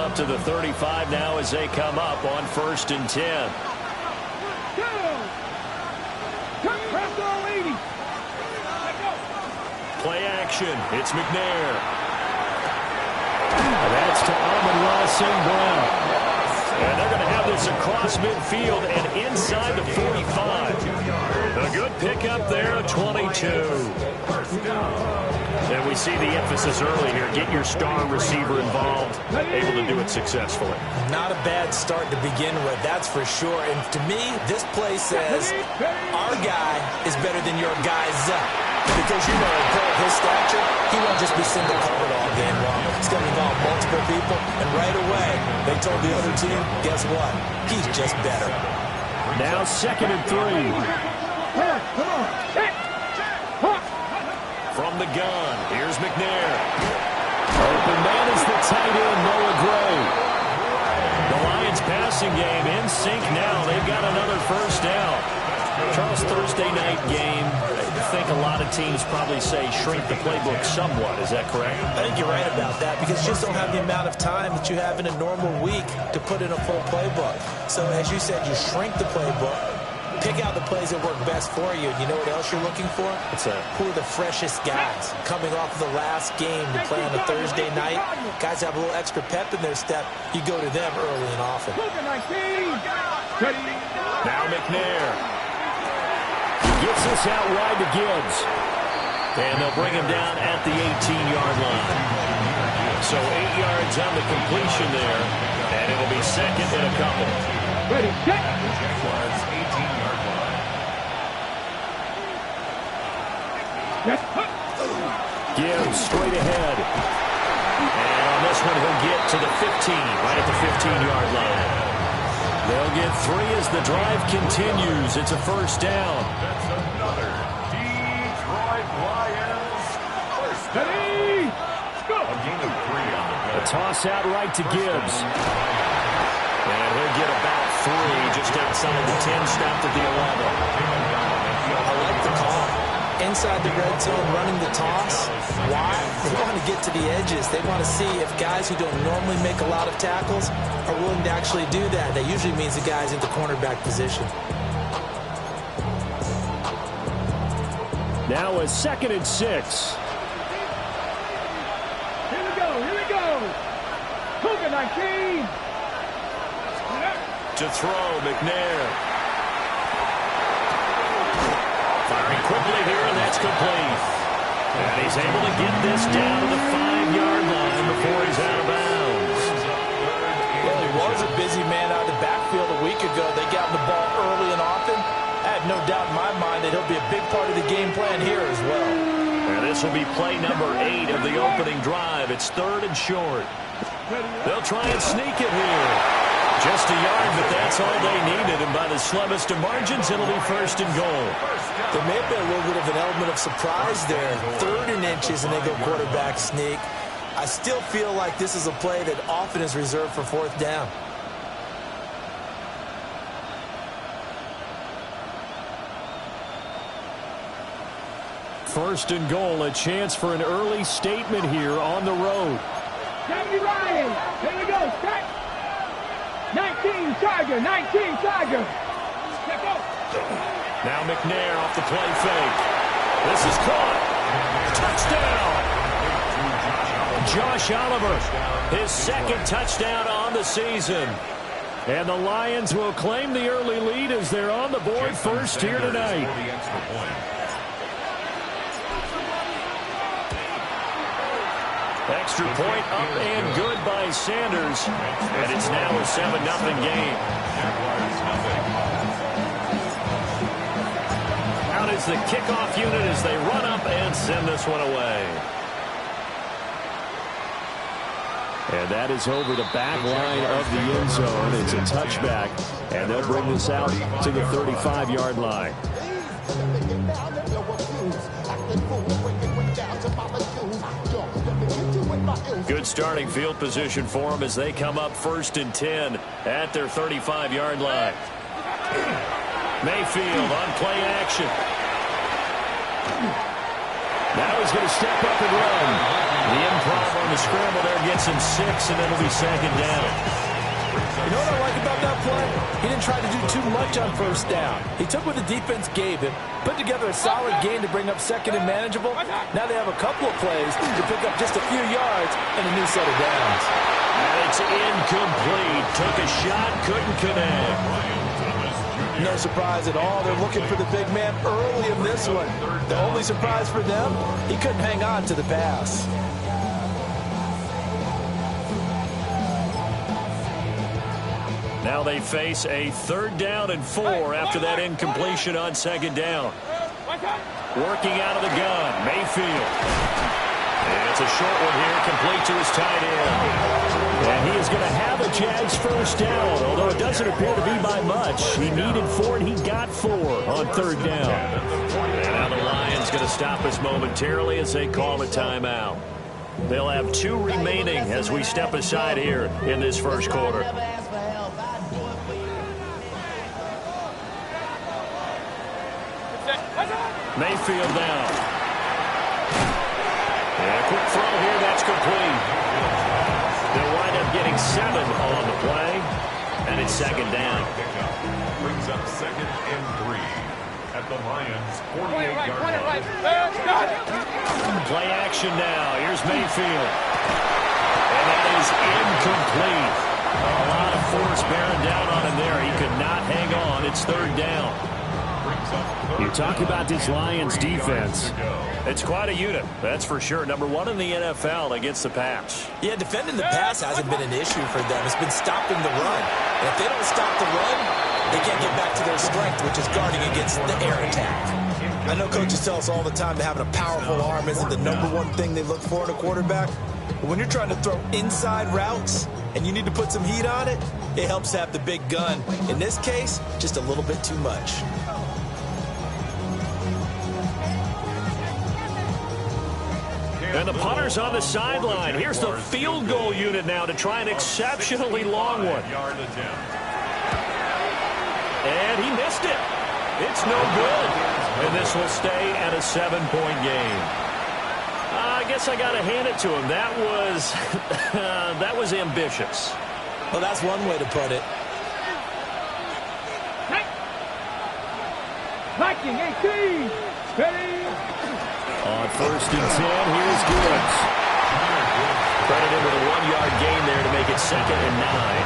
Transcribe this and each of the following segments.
out to the 35 now as they come up on 1st and 10. Play action. It's McNair. That's to Amon-Ra St. Brown. And they're going to have this across midfield and inside the 45. A good pickup there at 22. And we see the emphasis early here. Get your star receiver involved, able to do it successfully. Not a bad start to begin with, that's for sure. And to me, this play says our guy is better than your guys. Because, you know, at his stature, he won't just be single covered all game long. It's going to involve multiple people. And right away, they told the other team, guess what? He's just better. Now 2nd and 3. From the gun, here's McNair. Open man is the tight end, Noah Gray. The Lions passing game in sync now. They've got another first down. Charles, Thursday night game, I think a lot of teams probably say shrink the playbook somewhat. Is that correct? I think you're right about that because you just don't have the amount of time that you have in a normal week to put in a full playbook. So as you said, you shrink the playbook, pick out the plays that work best for you. You know what else you're looking for? What's that? Who are the freshest guys coming off of the last game to play on a Thursday night? Guys have a little extra pep in their step. You go to them early and often. Now McNair. Gets this out wide to Gibbs. And they'll bring him down at the 18-yard line. So 8 yards on the completion there. And it'll be 2nd and a couple. Ready, set. Was 18-yard line. Gibbs straight ahead. And on this one, he'll get to the 15, right at the 15-yard line. They'll get 3 as the drive continues. It's a first down. That's another Detroit Lions first down. A gain of 3 on the play. A toss out right to Gibbs. And he'll get about 3 just outside the 10, stopped at the 11. I like the call. Inside the red zone, running the toss. Why? They want to get to the edges. They want to see if guys who don't normally make a lot of tackles are willing to actually do that. That usually means the guy's in the cornerback position. Now a 2nd and 6. Here we go. Cougar 19. To throw, McNair. Firing quickly here, and that's complete. And he's able to get this down to the 5-yard line before he's out of bounds. Well, he was a busy man out of the backfield a week ago. They got the ball early and often. I have no doubt in my mind that he'll be a big part of the game plan here as well. And this will be play number 8 of the opening drive. It's 3rd and short. They'll try and sneak it here. Just a yard, but that's all they needed. And by the slimmest of margins, it'll be 1st and goal. There may have been a little bit of an element of surprise there. 3rd and inches, and they go quarterback sneak. I still feel like this is a play that often is reserved for 4th down. First and goal, a chance for an early statement here on the road. Sammy Ryan. Here we go. Set. 19 Tiger. 19 Tiger. Let's go. Now McNair off the play fake. This is caught. Touchdown. Josh Oliver, his 2nd touchdown on the season. And the Lions will claim the early lead as they're on the board first here tonight. Extra point up and good by Sanders. And it's now a 7-0 game. Out is the kickoff unit as they run up and send this one away. And that is over the back line of the end zone. It's a touchback, and they'll bring this out to the 35-yard line. Good starting field position for them as they come up 1st and 10 at their 35-yard line. Mayfield on play action. Now he's going to step up and run. The improv on the scramble there gets him 6, and it'll be second down. You know what I like about that play? He didn't try to do too much on first down. He took what the defense gave him, put together a solid gain to bring up second and manageable. Now they have a couple of plays to pick up just a few yards and a new set of downs. And it's incomplete. Took a shot, couldn't connect. No surprise at all. They're looking for the big man early in this one. The only surprise for them, he couldn't hang on to the pass. Now they face a 3rd down and 4 after that incompletion on second down. Working out of the gun, Mayfield. And it's a short one here, complete to his tight end. And he is going to have a Jags first down, although it doesn't appear to be by much. He needed 4, and he got 4 on 3rd down. And now the Lions going to stop us momentarily as they call a timeout. They'll have 2 remaining as we step aside here in this first quarter. Mayfield down. And a quick throw here, that's complete. They'll wind up getting 7 on the play, and it's second down. Brings up 2nd and 3 at the Lions' 48-yard line. Play action now. Here's Mayfield. And that is incomplete. A lot of force bearing down on him there. He could not hang on. It's 3rd down. You talk about this Lions defense. It's quite a unit, that's for sure. Number 1 in the NFL against the pass. Yeah, defending the pass hasn't been an issue for them. It's been stopping the run. And if they don't stop the run, they can't get back to their strength, which is guarding against the air attack. I know coaches tell us all the time that having a powerful arm isn't the #1 thing they look for in a quarterback. But when you're trying to throw inside routes and you need to put some heat on it, it helps have the big gun. In this case, just a little bit too much. And the punter's on the sideline. Here's the field goal unit now to try an exceptionally long one. And he missed it. It's no good. And this will stay at a 7-point game. I guess I got to hand it to him. That was ambitious. Well, that's one way to put it. Viking 18. Ready. On 1st and 10, here's Gibbs. Credited with a 1-yard gain there to make it 2nd and 9.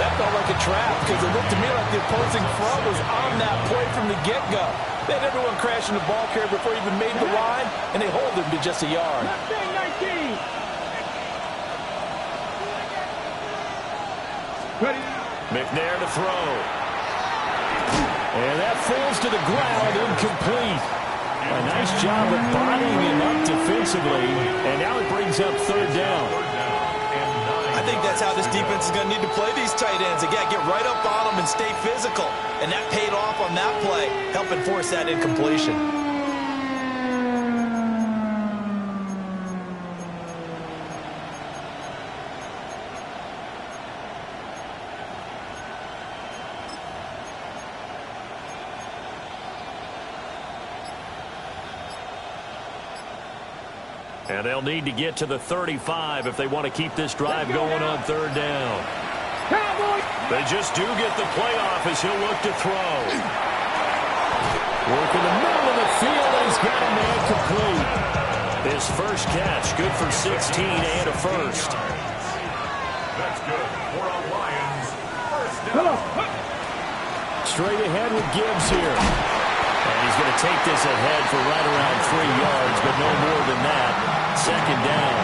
That felt like a trap because it looked to me like the opposing front was on that play from the get-go. They had everyone crashing the ball carrier before he even made the line, and they hold him to just a yard. 19. Ready. McNair to throw. And that falls to the ground, incomplete. A nice job of bodying him up defensively, and now it brings up 3rd down. I think that's how this defense is going to need to play these tight ends. Again, get right up on them and stay physical. And that paid off on that play, helping force that incompletion. And they'll need to get to the 35 if they want to keep this drive going on 3rd down. They just do get the playoff as he'll look to throw. Work in the middle of the field, and he's got a man complete. His first catch, good for 16 and a first. That's good for a Lions first down. Straight ahead with Gibbs here. And he's going to take this ahead for right around 3 yards, but no more than that. 2nd down.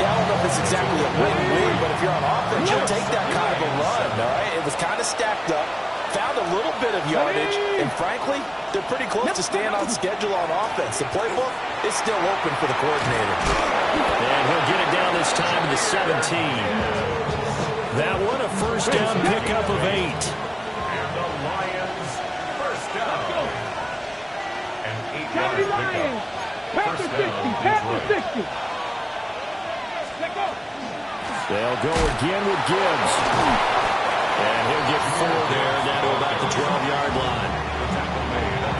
Yeah, I don't know if it's exactly a win-win, but if you're on offense, you'll take that kind of a run, all right? It was kind of stacked up, found a little bit of yardage, and frankly, they're pretty close to staying on schedule on offense. The playbook is still open for the coordinator. And he'll get it down this time to the 17. That one, a first down pickup of 8. And the Lions first down. An 8-yard pickup. Panther 60. Panther 60. They'll go again with Gibbs. And he'll get 4 there, down to about the 12-yard line.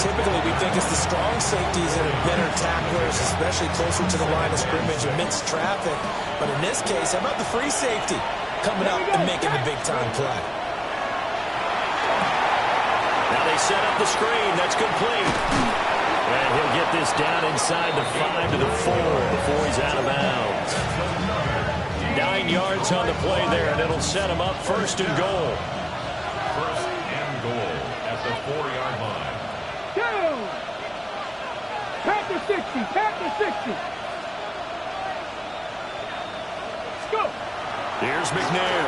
typically we think it's the strong safeties that are better tacklers, especially closer to the line of scrimmage amidst traffic. But in this case, how about the free safety coming up and making the big-time play? Now they set up the screen. That's complete. And he'll get this down inside the 5 to the 4 before he's out of bounds. 9 yards on the play there, and it'll set him up first and goal. First and goal at the 4-yard line. Down. Panther 60. Panther 60. Let's go. Here's McNair.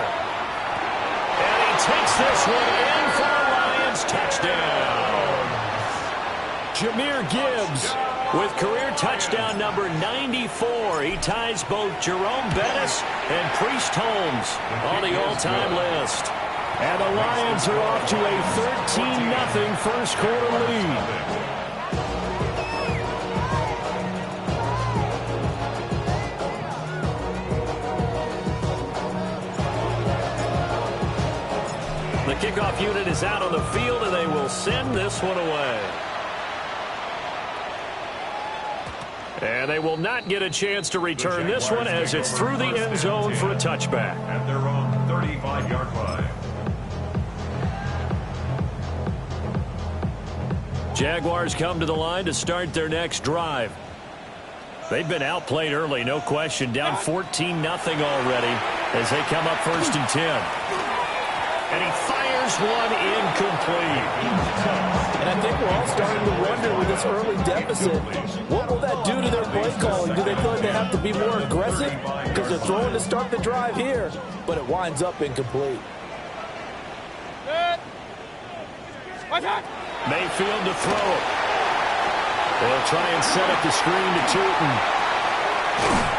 And he takes this one in for a Lions touchdown. Jahmyr Gibbs with career touchdown number 94. He ties both Jerome Bettis and Priest Holmes on the all-time list. And the Lions are off to a 13-0 first quarter lead. The kickoff unit is out on the field, and they will send this one away. And they will not get a chance to return this one as it's through the end zone for a touchback. At their own 35-yard line. Jaguars come to the line to start their next drive. They've been outplayed early, no question. Down 14-0 already as they come up first and 10. And he fires one incomplete. And I think we're all starting to wonder with this early deficit, what will that do to their play calling? Do they feel like they have to be more aggressive? Because they're throwing to start the drive here, but it winds up incomplete. Mayfield to throw it. They'll try and set up the screen to Tootin.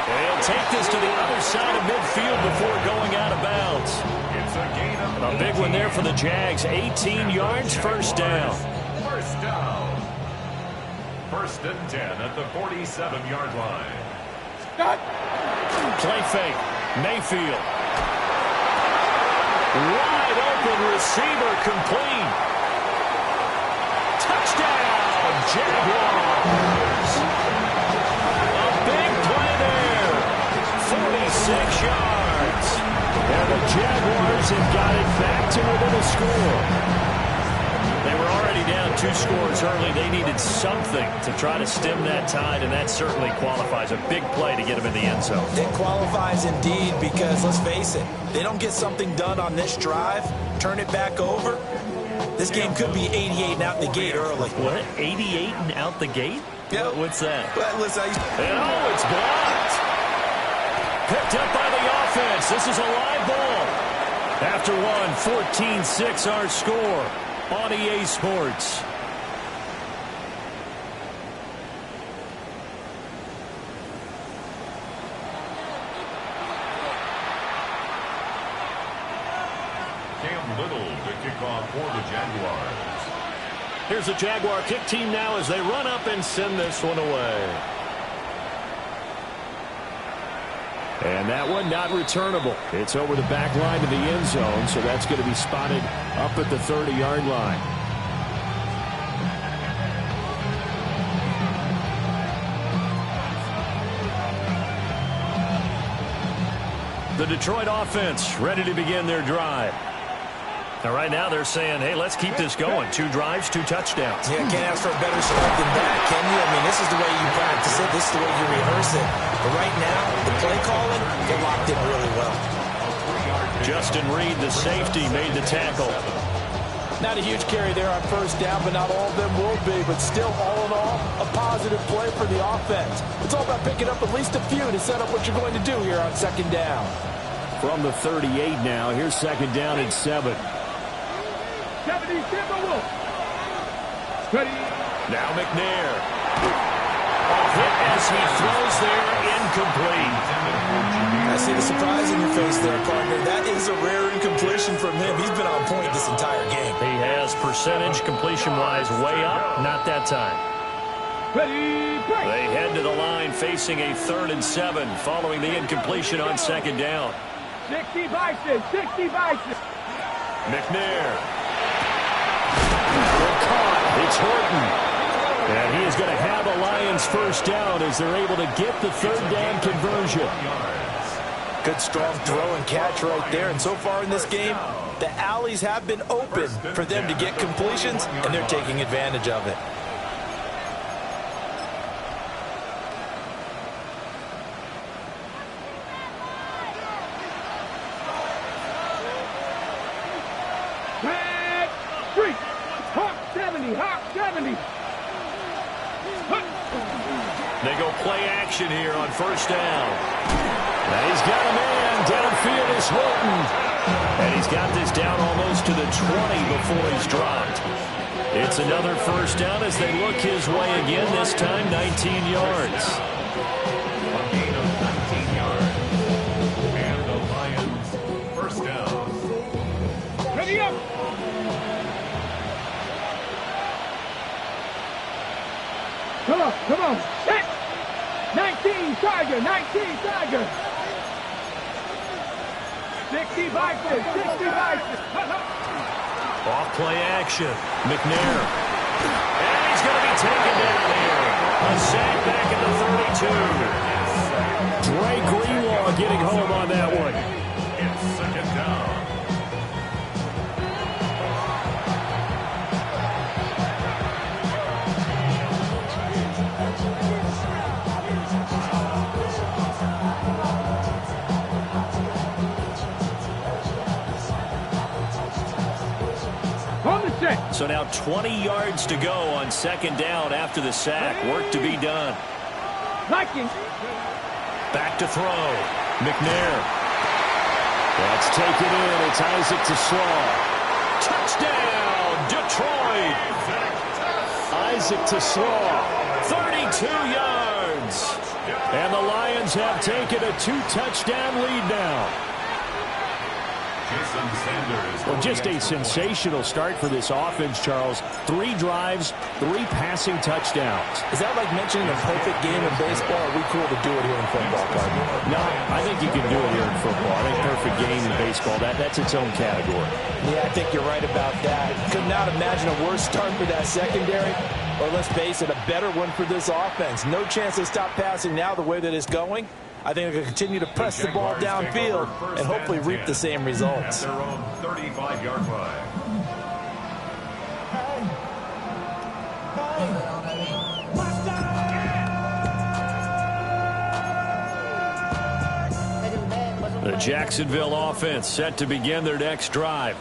They'll take this to the other side of midfield before going out of bounds. It's a gain of A big one there for the Jags. 18 yards, first down. First down. First and 10 at the 47-yard line. Play fake. Mayfield. Wide open receiver complete. Touchdown, Jaguars. A big play there. 46 yards. And the Jaguars have got it back to within a score. They were already down 2 scores early. They needed something to try to stem that tide, and that certainly qualifies. A big play to get them in the end zone. It qualifies indeed because, let's face it, they don't get something done on this drive, turn it back over, this game could be 88 and out the gate early. What? 88 and out the gate? Yep. What's that? But listen, And oh, it's blocked. Picked up by the offense. This is a live ball. After one, 14-6 our score on EA Sports. Cam Little to kick off for the Jaguars. Here's the Jaguar kick team now as they run up and send this one away. And that one not returnable. It's over the back line to the end zone, so that's going to be spotted up at the 30-yard line. The Detroit offense ready to begin their drive. Now, right now, they're saying, hey, let's keep this going. 2 drives, 2 touchdowns. Yeah, can't ask for a better start than that, can you? I mean, this is the way you practice it. This is the way you rehearse it. But right now, the play calling, they're locked in really well. Justin Reed, the safety, made the tackle. Not a huge carry there on first down, but not all of them will be. But still, all in all, a positive play for the offense. It's all about picking up at least a few to set up what you're going to do here on second down. From the 38 now, here's second down and 7. 70, Wolf. Ready. Now McNair. Hit as he throws there, incomplete. I see the surprise in your face there, partner. That is a rare incompletion from him. He's been on point this entire game. He has percentage completion-wise way up, not that time. Ready, break. They head to the line facing a 3rd and 7 following the incompletion on second down. 60 Bison, 60 Bison. McNair. Caught It's Horton. And he is going to have a Lions first down as they're able to get the third down conversion. Good strong throw and catch right there. And so far in this game, the alleys have been open for them to get completions, and they're taking advantage of it. Back street. Hawk 70. Hawk 70. They go play action here on first down. Now he's got a man. Downfield is Horton. And he's got this down almost to the 20 before he's dropped. It's another first down as they look his way again, this time 19 yards. A gain of 19 yards. And the Lions first down. Ready up. Come on. Set. 19 Tiger. 19 Tiger. 60 Vikings. 60 Vikings. Off play action. McNair. And he's going to be taken down here. A sack back at the 32. Dre Greenlaw getting home on that one. It's second down. So now 20 yards to go on second down after the sack. Work to be done. Vikings. Back to throw. McNair. That's taken in. It's Isaac TeSlaa. Touchdown, Detroit. Isaac TeSlaa. 32 yards. And the Lions have taken a 2-touchdown lead now. Well, just a sensational start for this offense, Charles. 3 drives, 3 passing touchdowns. Is that like mentioning a perfect game in baseball? Or are we cool to do it here in football, Carter? No, I think you can do it here in football. I think perfect game in baseball, that's its own category. Yeah, I think you're right about that. Could not imagine a worse start for that secondary. Or let's face it, a better one for this offense. No chance to stop passing now the way that it's going. I think they're going to continue to press the ball downfield and hopefully reap the same results. At their own 35-yard line. The Jacksonville offense set to begin their next drive.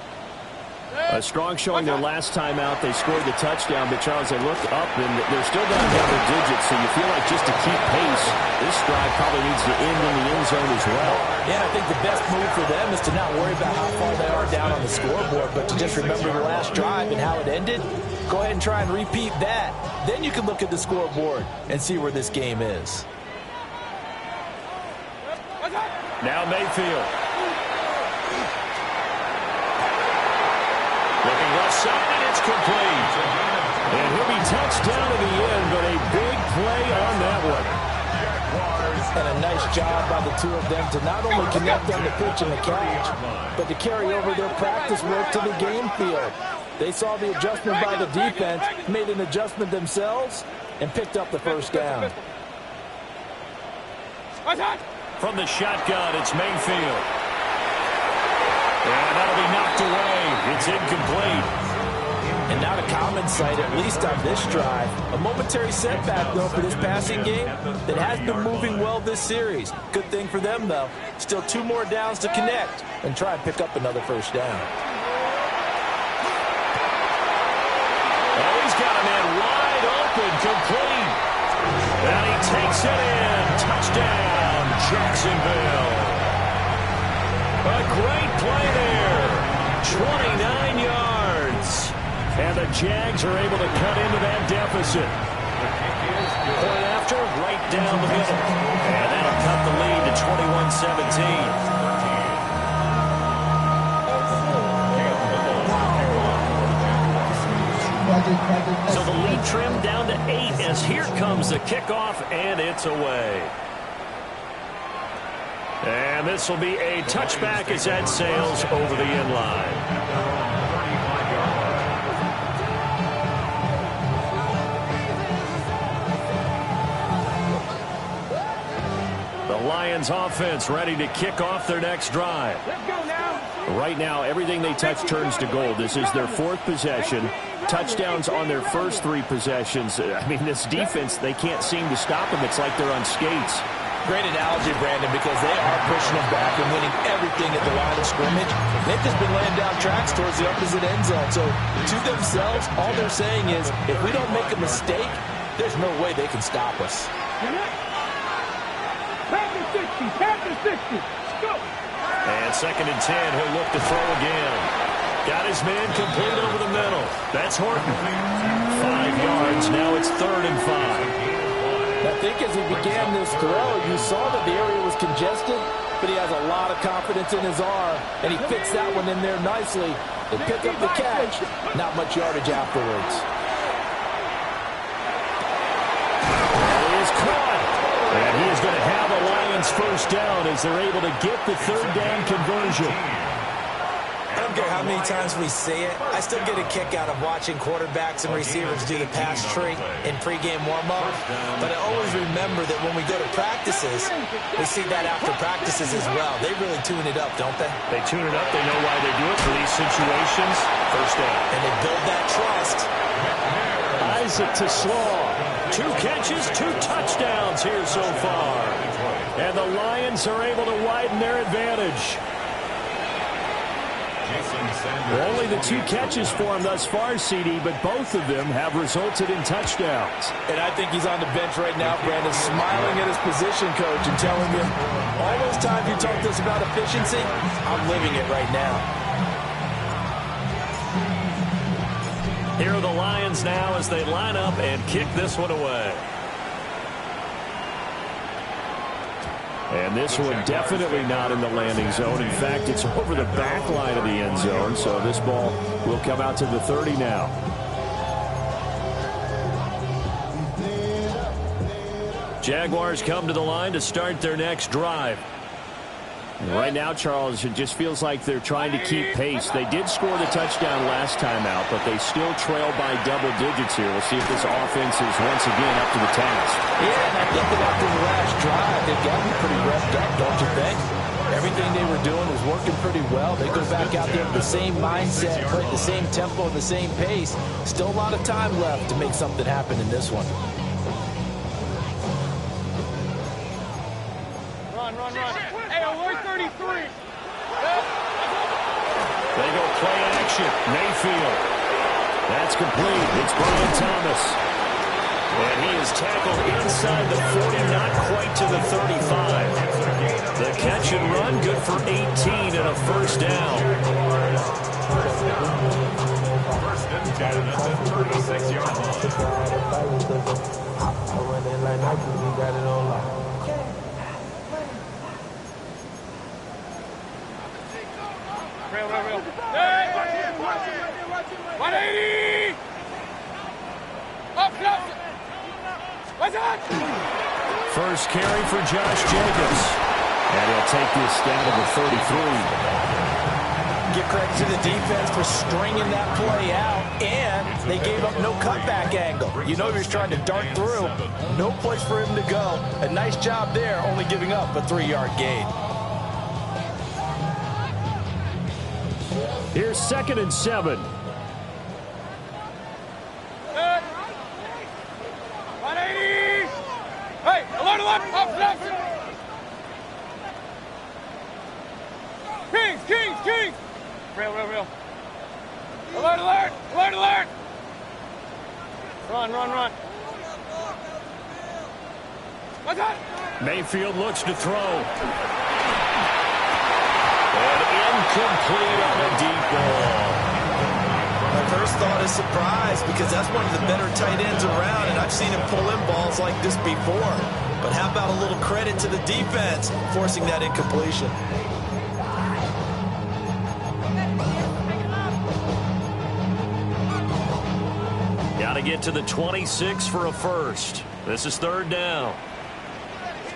A strong showing their last time out. They scored the touchdown, but Charles, they look up and they're still down double digits, so you feel like just to keep pace, this drive probably needs to end in the end zone as well. Yeah, I think the best move for them is to not worry about how far they are down on the scoreboard, but to just remember the last drive and how it ended. Go ahead and try and repeat that. Then you can look at the scoreboard and see where this game is. Now Mayfield. Looking left side, and it's complete. And he'll be touched down in the end, but a big play on that one. And a nice job by the two of them to not only connect on the pitch and the catch, but to carry over their practice work to the game field. They saw the adjustment by the defense, made an adjustment themselves, and picked up the first down. From the shotgun, it's Mayfield. And that'll be knocked away. It's incomplete. And not a common sight, at least on this drive. A momentary setback, though, for this passing game that has been moving well this series. Good thing for them, though. Still 2 more downs to connect and try and pick up another first down. Oh, he's got a man wide open, complete. And he takes it in. Touchdown, Jacksonville. A great play there. 29 yards. And the Jags are able to cut into that deficit. Point after, right down the middle. And that'll cut the lead to 21-17. So the lead trimmed down to 8 as here comes the kickoff, and it's away. And this will be a touchback as that sails over the end line. Lions offense ready to kick off their next drive. Let's go now. Right now, everything they touch turns to gold. This is their 4th possession. Touchdowns on their first 3 possessions. I mean, this defense, they can't seem to stop them. It's like they're on skates. Great analogy, Brandon, because they are pushing them back and winning everything at the line of scrimmage. They've just been laying down tracks towards the opposite end zone. So, to themselves, all they're saying is, if we don't make a mistake, there's no way they can stop us. Panther 60, Panther 60. Go. And 2nd and 10, he'll look to throw again. Got his man complete over the middle. That's Horton. 5 yards, now it's 3rd and 5. I think as he began this throw, you saw that the area was congested, but he has a lot of confidence in his arm, and he fits that one in there nicely. They pick up the catch, not much yardage afterwards. He is caught, and he is going to have a Lions first down as they're able to get the 3rd down conversion. I don't care how many times we see it, I still get a kick out of watching quarterbacks and receivers do the pass tree in pregame warm-up. But I always remember that when we go to practices, we see that after practices as well. They really tune it up, don't they? They tune it up. They know why they do it for these situations. First down. And they build that trust. Isaac to Slaw. 2 catches, 2 touchdowns here so far. And the Lions are able to widen their advantage. Only the 2 catches for him thus far, CD, but both of them have resulted in touchdowns. And I think he's on the bench right now, Brandon, smiling at his position coach and telling him, all those times you talked to us about efficiency, I'm living it right now. Here are the Lions now as they line up and kick this one away. And this one definitely not in the landing zone. In fact, it's over the back line of the end zone, so this ball will come out to the 30 now. Jaguars come to the line to start their next drive. And right now, Charles, it just feels like they're trying to keep pace. They did score the touchdown last time out, but they still trail by double digits here. We'll see if this offense is once again up to the task. Yeah, and I think that after the last drive, they've got to be pretty revved up, don't you think? Everything they were doing was working pretty well. They go back out there with the same mindset, play the same tempo and the same pace. Still a lot of time left to make something happen in this one. Run. Hey, alert 33. They go play action. Mayfield. That's complete. It's Brian Thomas. And he is tackled inside the 40, not quite to the 35. The catch and run, good for 18 and a first down. First and 10 at the 36-yard line. Real. Hey, 180. Up. What's that? First carry for Josh Jacobs. And he'll take this down to the 33. Give credit to the defense for stringing that play out, and they gave up no cutback angle. You know he was trying to dart through. No place for him to go. A nice job there, only giving up a 3-yard gain. Here's 2nd and 7. 180. Hey, alert. Up. Kings. Real. Alert. Run. What's that? Mayfield looks to throw. And incomplete on a deep ball. My first thought is surprise, because that's one of the better tight ends around, and I've seen him pull in balls like this before. But how about a little credit to the defense forcing that incompletion? Got to get to the 26 for a first. This is 3rd down.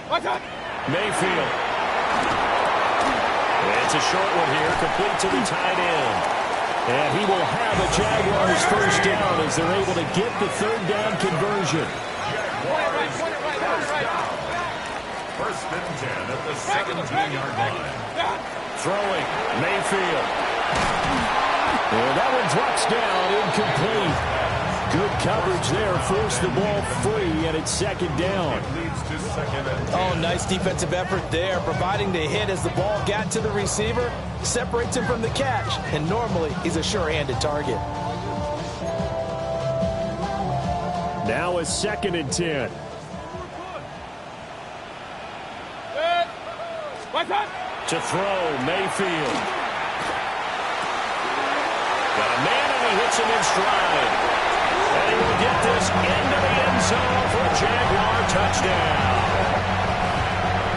What's that? Mayfield. It's a short one here, complete to the tight end. And he will have a Jaguars first down as they're able to get the 3rd down conversion. First and 10 at the 17-yard line. Throwing, Mayfield. And that one drops down, incomplete. Good coverage there, forced the ball free, and it's second down. It leads to second and 10. Oh, nice defensive effort there, providing the hit as the ball got to the receiver, separates him from the catch, and normally he's a sure-handed target. Now a second and 10. To throw, Mayfield. Got a man, and he hits him in stride. And he will get this into the end zone for a Jaguar touchdown.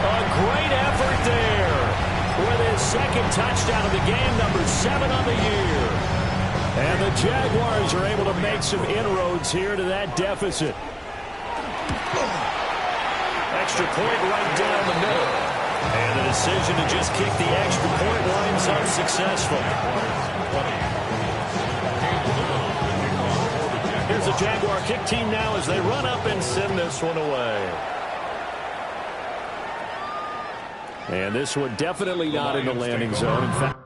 A great effort there with his second touchdown of the game, number 7 on the year. And the Jaguars are able to make some inroads here to that deficit. Extra point right down the middle. And the decision to just kick the extra point winds up successful. Here's the Jaguar kick team now as they run up and send this one away. And this one definitely not in the landing zone. In fact,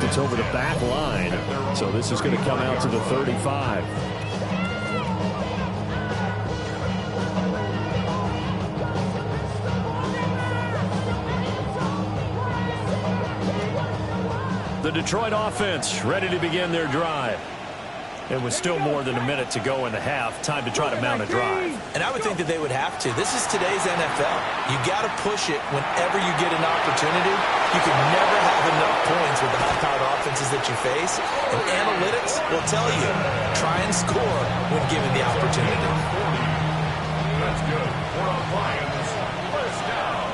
it's over the back line. So this is going to come out to the 35. The Detroit offense ready to begin their drive. It was still more than a minute to go in the half. Time to try to mount a drive. And I would think that they would have to. This is today's NFL. You got to push it whenever you get an opportunity. You can never have enough points with the high-powered offenses that you face. And analytics will tell you, try and score when given the opportunity. That's good. For the Lions, first down.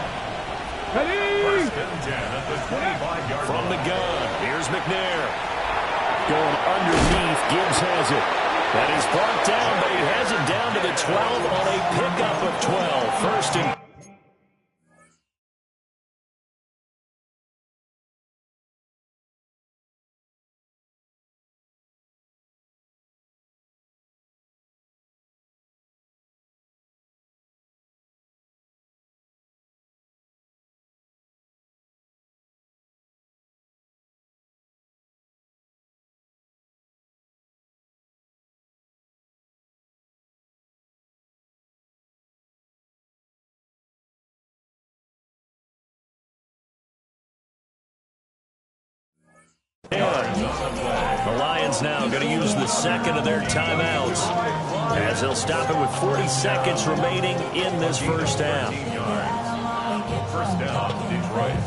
First and 10 at the 25-yard line. From the gun, here's McNair. Going underneath, Gibbs has it. That is brought down, but he has it down to the 12 on a pickup of 12. First and the Lions now going to use the second of their timeouts as they'll stop it with 40 seconds remaining in this first half. First down, Detroit.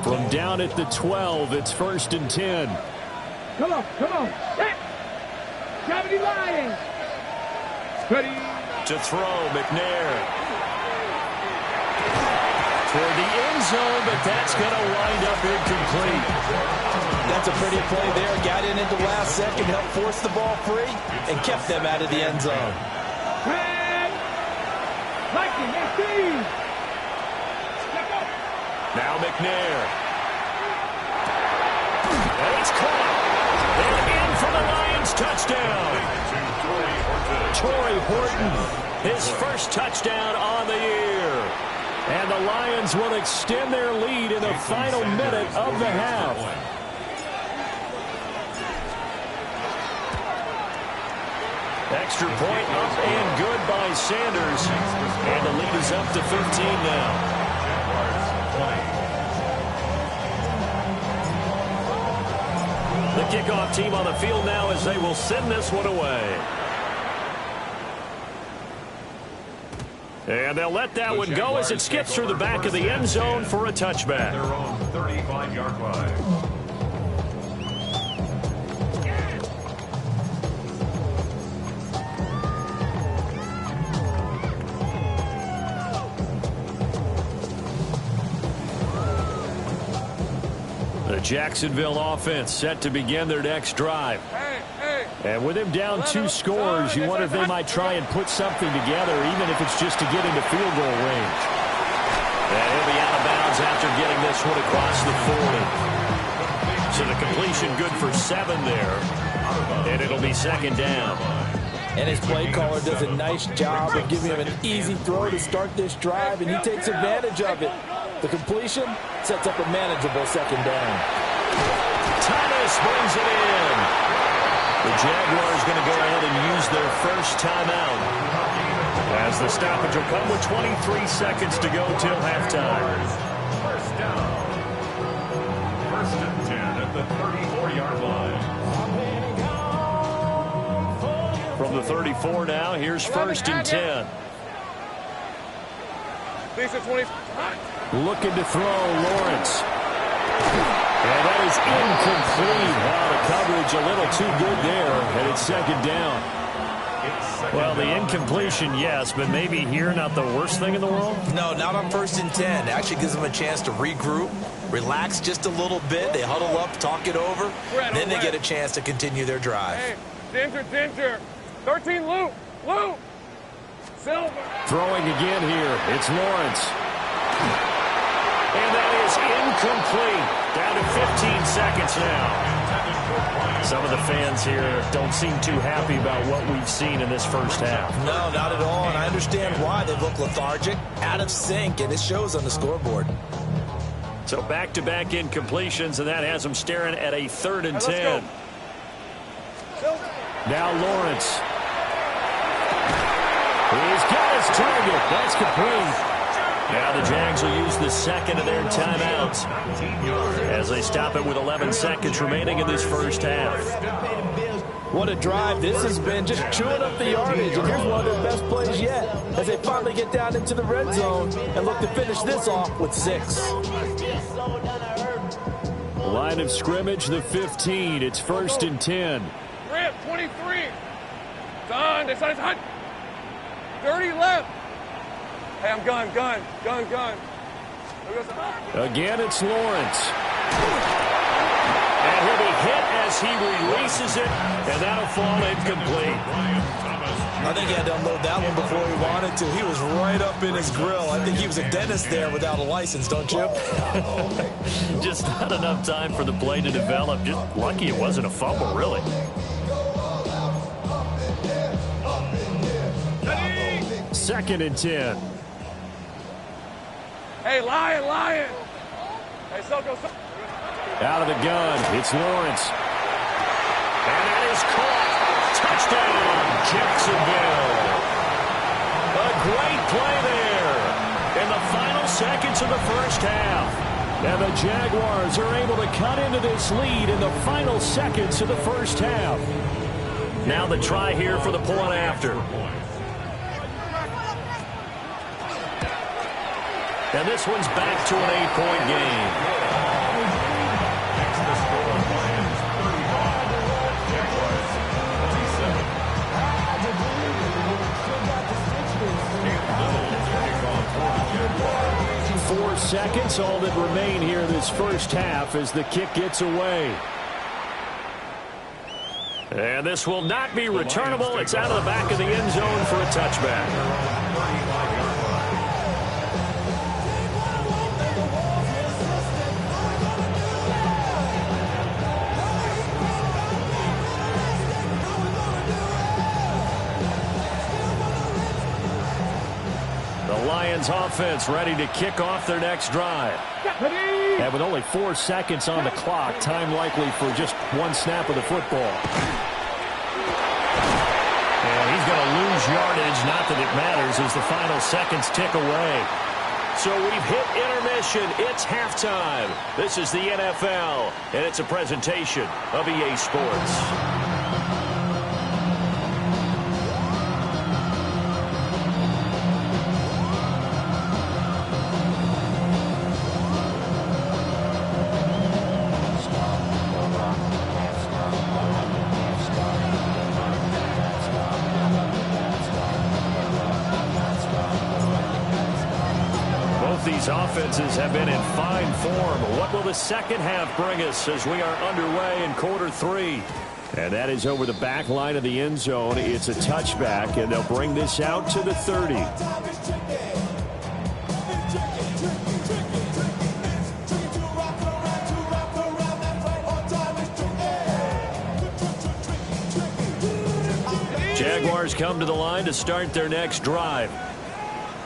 From down at the 12, it's first and 10. Come on, come on. Hit. 70 Lions. Ready. To throw, McNair. Toward the end zone, but that's going to wind up incomplete. That's a pretty play there. Got in at the last second, helped force the ball free, and kept them out of the end zone. Mikey, next team. Now McNair. And it's caught. They're in for the Lions touchdown. Torrey Horton, his first touchdown on the year. And the Lions will extend their lead in the final minute of the half. Extra point up and good by Sanders. And the lead is up to 15 now. The kickoff team on the field now as they will send this one away. And they'll let that one go as it skips through the back of the end zone for a touchback. Their own 35-yard line. The Jacksonville offense set to begin their next drive. And with him down 2 scores, you wonder if they might try and put something together, even if it's just to get into field goal range. And he'll be out of bounds after getting this one across the 40. So the completion good for 7 there. And it'll be second down. And his play caller does a nice job of giving him an easy throw to start this drive, and he takes advantage of it. The completion sets up a manageable second down. Thomas brings it in. The Jaguars going to go ahead and use their first timeout, as the stoppage will come with 23 seconds to go till halftime. First down. First and 10 at the 34-yard line. From the 34 now, here's first and 10. Looking to throw, Lawrence. And that is incomplete. Wow, the coverage a little too good there, and it's second down. Well, the incompletion, yes, but maybe here not the worst thing in the world? No, not on first and 10. It actually gives them a chance to regroup, relax just a little bit. They huddle up, talk it over. Then they get a chance to continue their drive. Hey, Ginger. 13, Luke. Silver. Throwing again here. It's Lawrence. And that is incomplete. Down to 15 seconds now. Some of the fans here don't seem too happy about what we've seen in this first half. No, not at all, and I understand why. They look lethargic, out of sync, and it shows on the scoreboard. So back-to-back incompletions, and that has them staring at a 3rd and 10. Now Lawrence. He's got his target. That's complete. Now the Jags will use the second of their timeouts as they stop it with 11 seconds remaining in this first half. What a drive this has been, just chewing up the yardage. And here's one of their best plays yet as they finally get down into the red zone and look to finish this off with 6. Line of scrimmage, the 15. It's first and 10. Rip, 23. Done. This side's hot. 30 left. Hey, I'm gun. Again, it's Lawrence. And he'll be hit as he releases it, and that'll fall incomplete. I think he had to unload that one before he wanted to. He was right up in his grill. I think he was a dentist there without a license, don't you? Just not enough time for the play to develop. Just lucky it wasn't a fumble, really. Second and 10. Hey, Lion. Hey, Soko. Out of the gun, it's Lawrence. And that is caught. Touchdown, Jacksonville. A great play there in the final seconds of the first half. And the Jaguars are able to cut into this lead in the final seconds of the first half. Now the try here for the point after. And this one's back to an 8-point game. Next, the score, Lions 35, Jaguars 27. seconds, all that remain here this first half as the kick gets away. And this will not be returnable. It's out of the back of the end zone for a touchback. Lions offense ready to kick off their next drive. And with only 4 seconds on the clock, time likely for just one snap of the football. And he's going to lose yardage, not that it matters, as the final seconds tick away. So we've hit intermission. It's halftime. This is the NFL, and it's a presentation of EA Sports. These offenses have been in fine form. What will the second half bring us as we are underway in quarter 3? And that is over the back line of the end zone. It's a touchback, and they'll bring this out to the 30. Jaguars come to the line to start their next drive.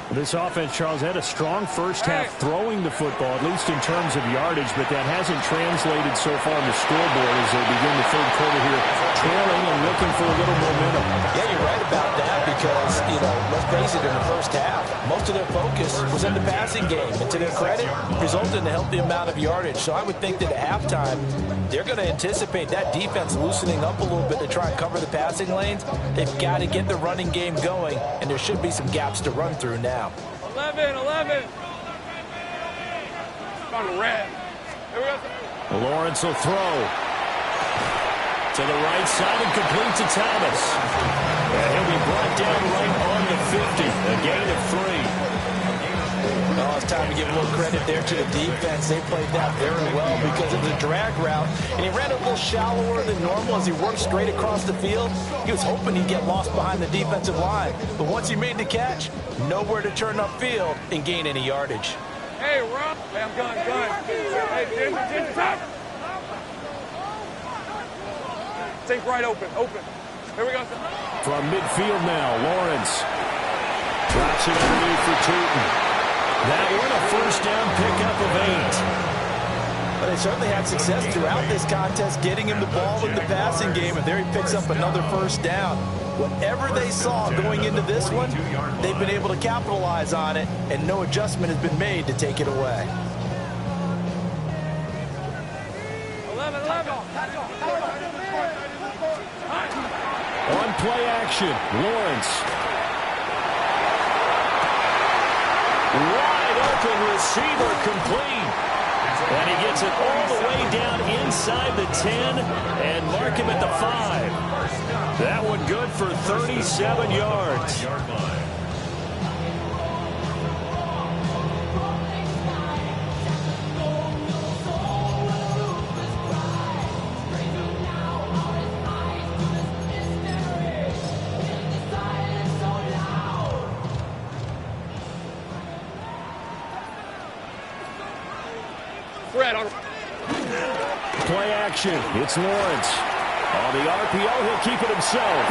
This offense, Charles, had a strong first half throwing the football, at least in terms of yardage, but that hasn't translated so far on the scoreboard as they begin the third quarter here, trailing and looking for a little momentum. Yeah, you're right about that because, let's face it, in the first half, most of their focus was in the passing game. And to their credit, resulted in a healthy amount of yardage. So I would think that at halftime, they're going to anticipate that defense loosening up a little bit to try and cover the passing lanes. They've got to get the running game going, and there should be some gaps to run through now. 11. On the red. Here we go. Lawrence will throw to the right side and complete to Thomas. And he'll be brought down right on the 50. A gain of 3. Oh, it's time to give a little credit there to the defense. They played that very well because of the drag route. And he ran a little shallower than normal as he worked straight across the field. He was hoping he'd get lost behind the defensive line. But once he made the catch, nowhere to turn upfield and gain any yardage. Hey, Rob. Hey, I'm gun. Hey, Ginger, top. Think right open. Here we go. From midfield now, Lawrence drops it underneath for Tootin. That one, a first down pickup of 8. But they certainly had success throughout this contest, getting him the ball in the passing game, and there he picks up another first down. Whatever they saw going into this one, they've been able to capitalize on it, and no adjustment has been made to take it away. 11. On play action, Lawrence. Wide open receiver complete. And he gets it all the way down inside the 10 and mark him at the 5. That one good for 37 yards. Play action. It's Lawrence. On the RPO, he'll keep it himself.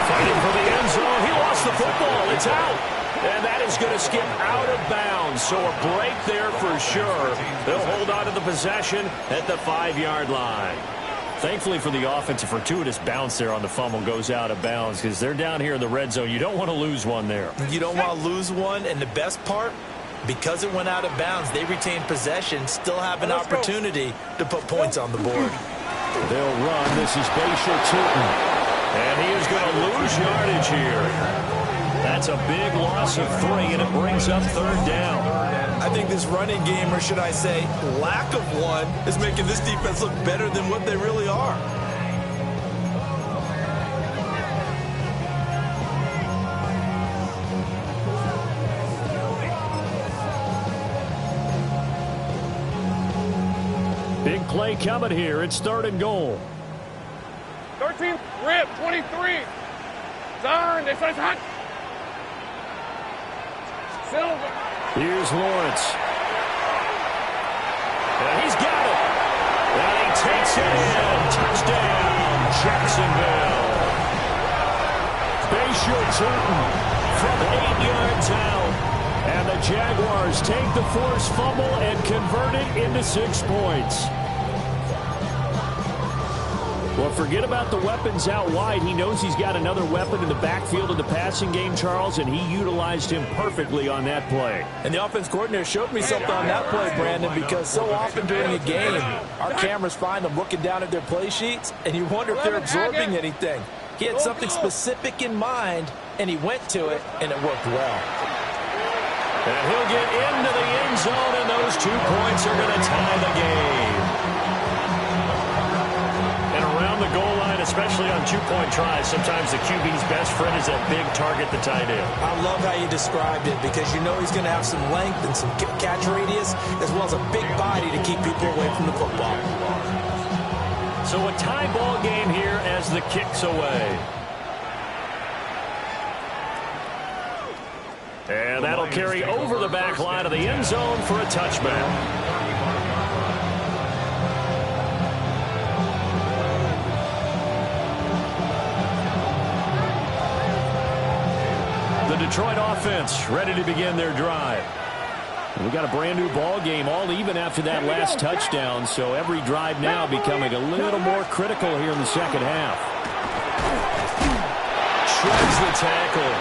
Fighting for the end zone. He lost the football. It's out. And that is going to skip out of bounds. So a break there for sure. They'll hold on to the possession at the 5-yard line. Thankfully for the offense, a fortuitous bounce there on the fumble goes out of bounds because they're down here in the red zone. You don't want to lose one there. You don't want to lose one. And the best part, because it went out of bounds, they retained possession, still have an opportunity to put points on the board. They'll run. This is Bashir Tootin. And he is going to lose yardage here. That's a big loss of 3, and it brings up 3rd down. I think this running game, or should I say lack of one, is making this defense look better than what they really are. play coming here. It's 3rd and goal. 13, rip, 23. Turn, they say hot. Silver. Here's Lawrence. And he's got it. And he takes it in. Touchdown, Jacksonville. Bayshore Turton from 8 yards out. And the Jaguars take the forced fumble and convert it into 6 points. Well, forget about the weapons out wide. He knows he's got another weapon in the backfield of the passing game, Charles, and he utilized him perfectly on that play. And the offense coordinator showed me something on that play, Brandon, because so often during a game, our cameras find them looking down at their play sheets, and you wonder if they're absorbing anything. He had something specific in mind, and he went to it, and it worked well. And he'll get into the end zone, and those 2 points are going to tie the game. And around the goal line, especially on 2-point tries, sometimes the QB's best friend is that big target, the tight end. I love how you described it because you know he's going to have some length and some catch radius as well as a big body to keep people away from the football. So a tie ball game here as the kick's away. And that'll carry over the back line of the end zone for a touchback. The Detroit offense ready to begin their drive. We got a brand new ball game, all even after that last touchdown, so every drive now becoming a little more critical here in the second half. Shreds the tackle.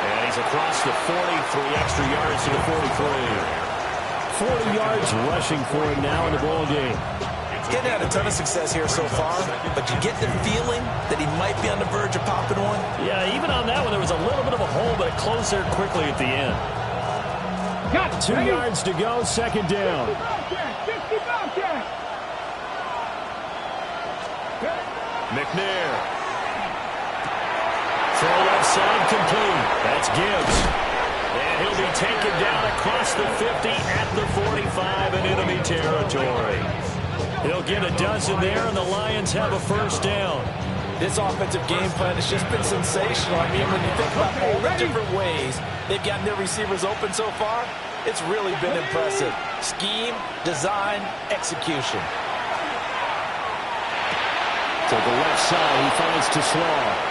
And he's across the 40, 3 extra yards to the 43. 40 yards rushing for him now in the ball game. He's getting had a ton of success here so far, but you get the feeling that he might be on the verge of popping one. Yeah, even on that one, there was a little bit of a hole, but it closed there quickly at the end. 2 yards to go, second down. McNair. Throw left side complete. That's Gibbs. And he'll be taken down across the 50 at the 45 in enemy territory. He'll get a dozen there, and the Lions have a first down. This offensive game plan has just been sensational. I mean, when you think about all the different ways they've gotten their receivers open so far, it's really been impressive. Scheme, design, execution. To the left side, he finds Slaw.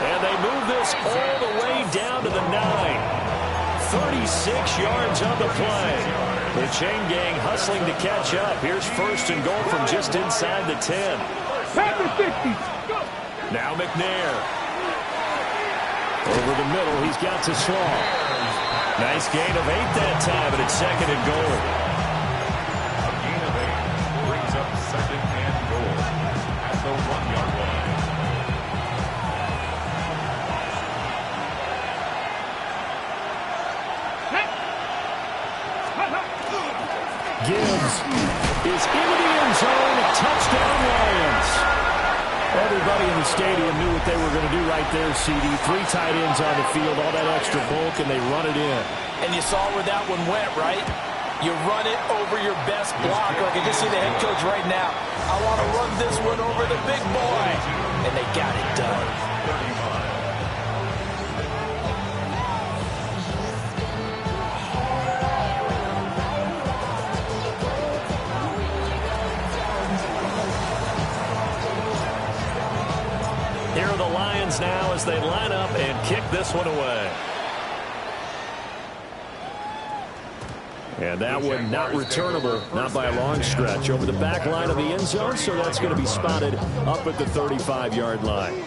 And they move this all the way down to the 9. 36 yards on the play. The chain gang hustling to catch up. Here's first and goal from just inside the 10. Now McNair. Over the middle, he's got Slaw. Nice gain of 8 that time, but it's second and goal. A gain of 8 brings up second and goal at the 1-yard line. Gibbs is into the end zone. Touchdown, Lions. Everybody in the stadium knew what they were going to do right there, CD. 3 tight ends on the field, all that extra bulk, and they run it in. And you saw where that one went, right? You run it over your best block. Like I can see the head coach right now. I want to run this one over the big boy. And they got it done. 35. Here are the Lions now as they line up and kick this one away. And that one not returnable, not by a long stretch, over the back line of the end zone, so that's going to be spotted up at the 35-yard line.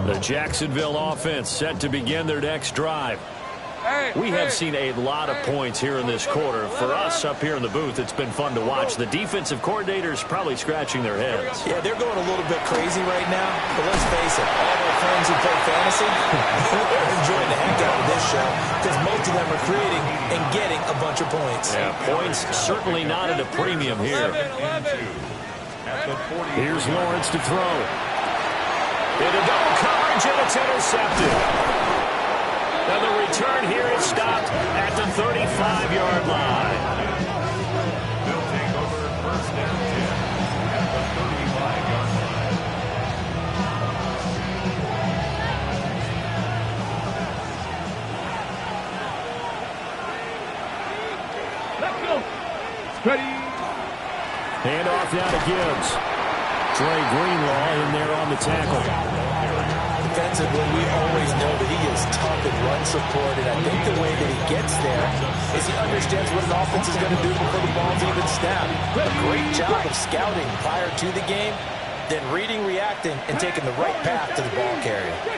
The Jacksonville offense set to begin their next drive. We have seen a lot of points here in this quarter. For us up here in the booth, it's been fun to watch. The defensive coordinators probably scratching their heads. Yeah, they're going a little bit crazy right now. But let's face it, all our friends who play fantasy, they're enjoying the heck out of this show because most of them are creating and getting a bunch of points. Yeah, points certainly not at a premium here. Here's Lawrence to throw. Into double coverage, and it's intercepted. And the return here is stopped at the 35-yard line. They'll take over first and 10 at the 35-yard line. Let's go. Ready. Handoff now to Gibbs. Dre Greenlaw in there on the tackle. Defensively, we always know that he is tough in run support, and I think the way that he gets there is he understands what an offense is going to do before the ball's even snapped. A great job of scouting prior to the game, then reading, reacting, and taking the right path to the ball carrier. 60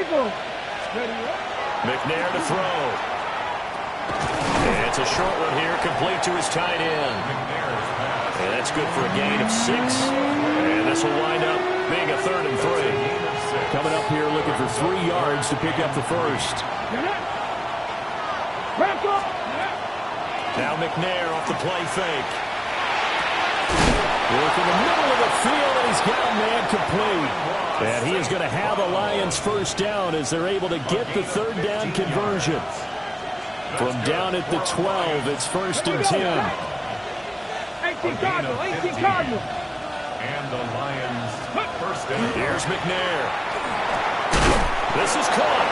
Eagles. Ready. McNair to throw. And it's a short one here, complete to his tight end. And that's good for a gain of 6. And this will wind up being a 3rd and 3. Coming up here looking for 3 yards to pick up the first. Now McNair off the play fake. Work in the middle of the field, and he's got a man complete. And he is going to have a Lions first down as they're able to get the 3rd down conversion. From down at the 12, it's 1st and 10. 18 Cardinals. And the Lions first down. Here's McNair. This is caught.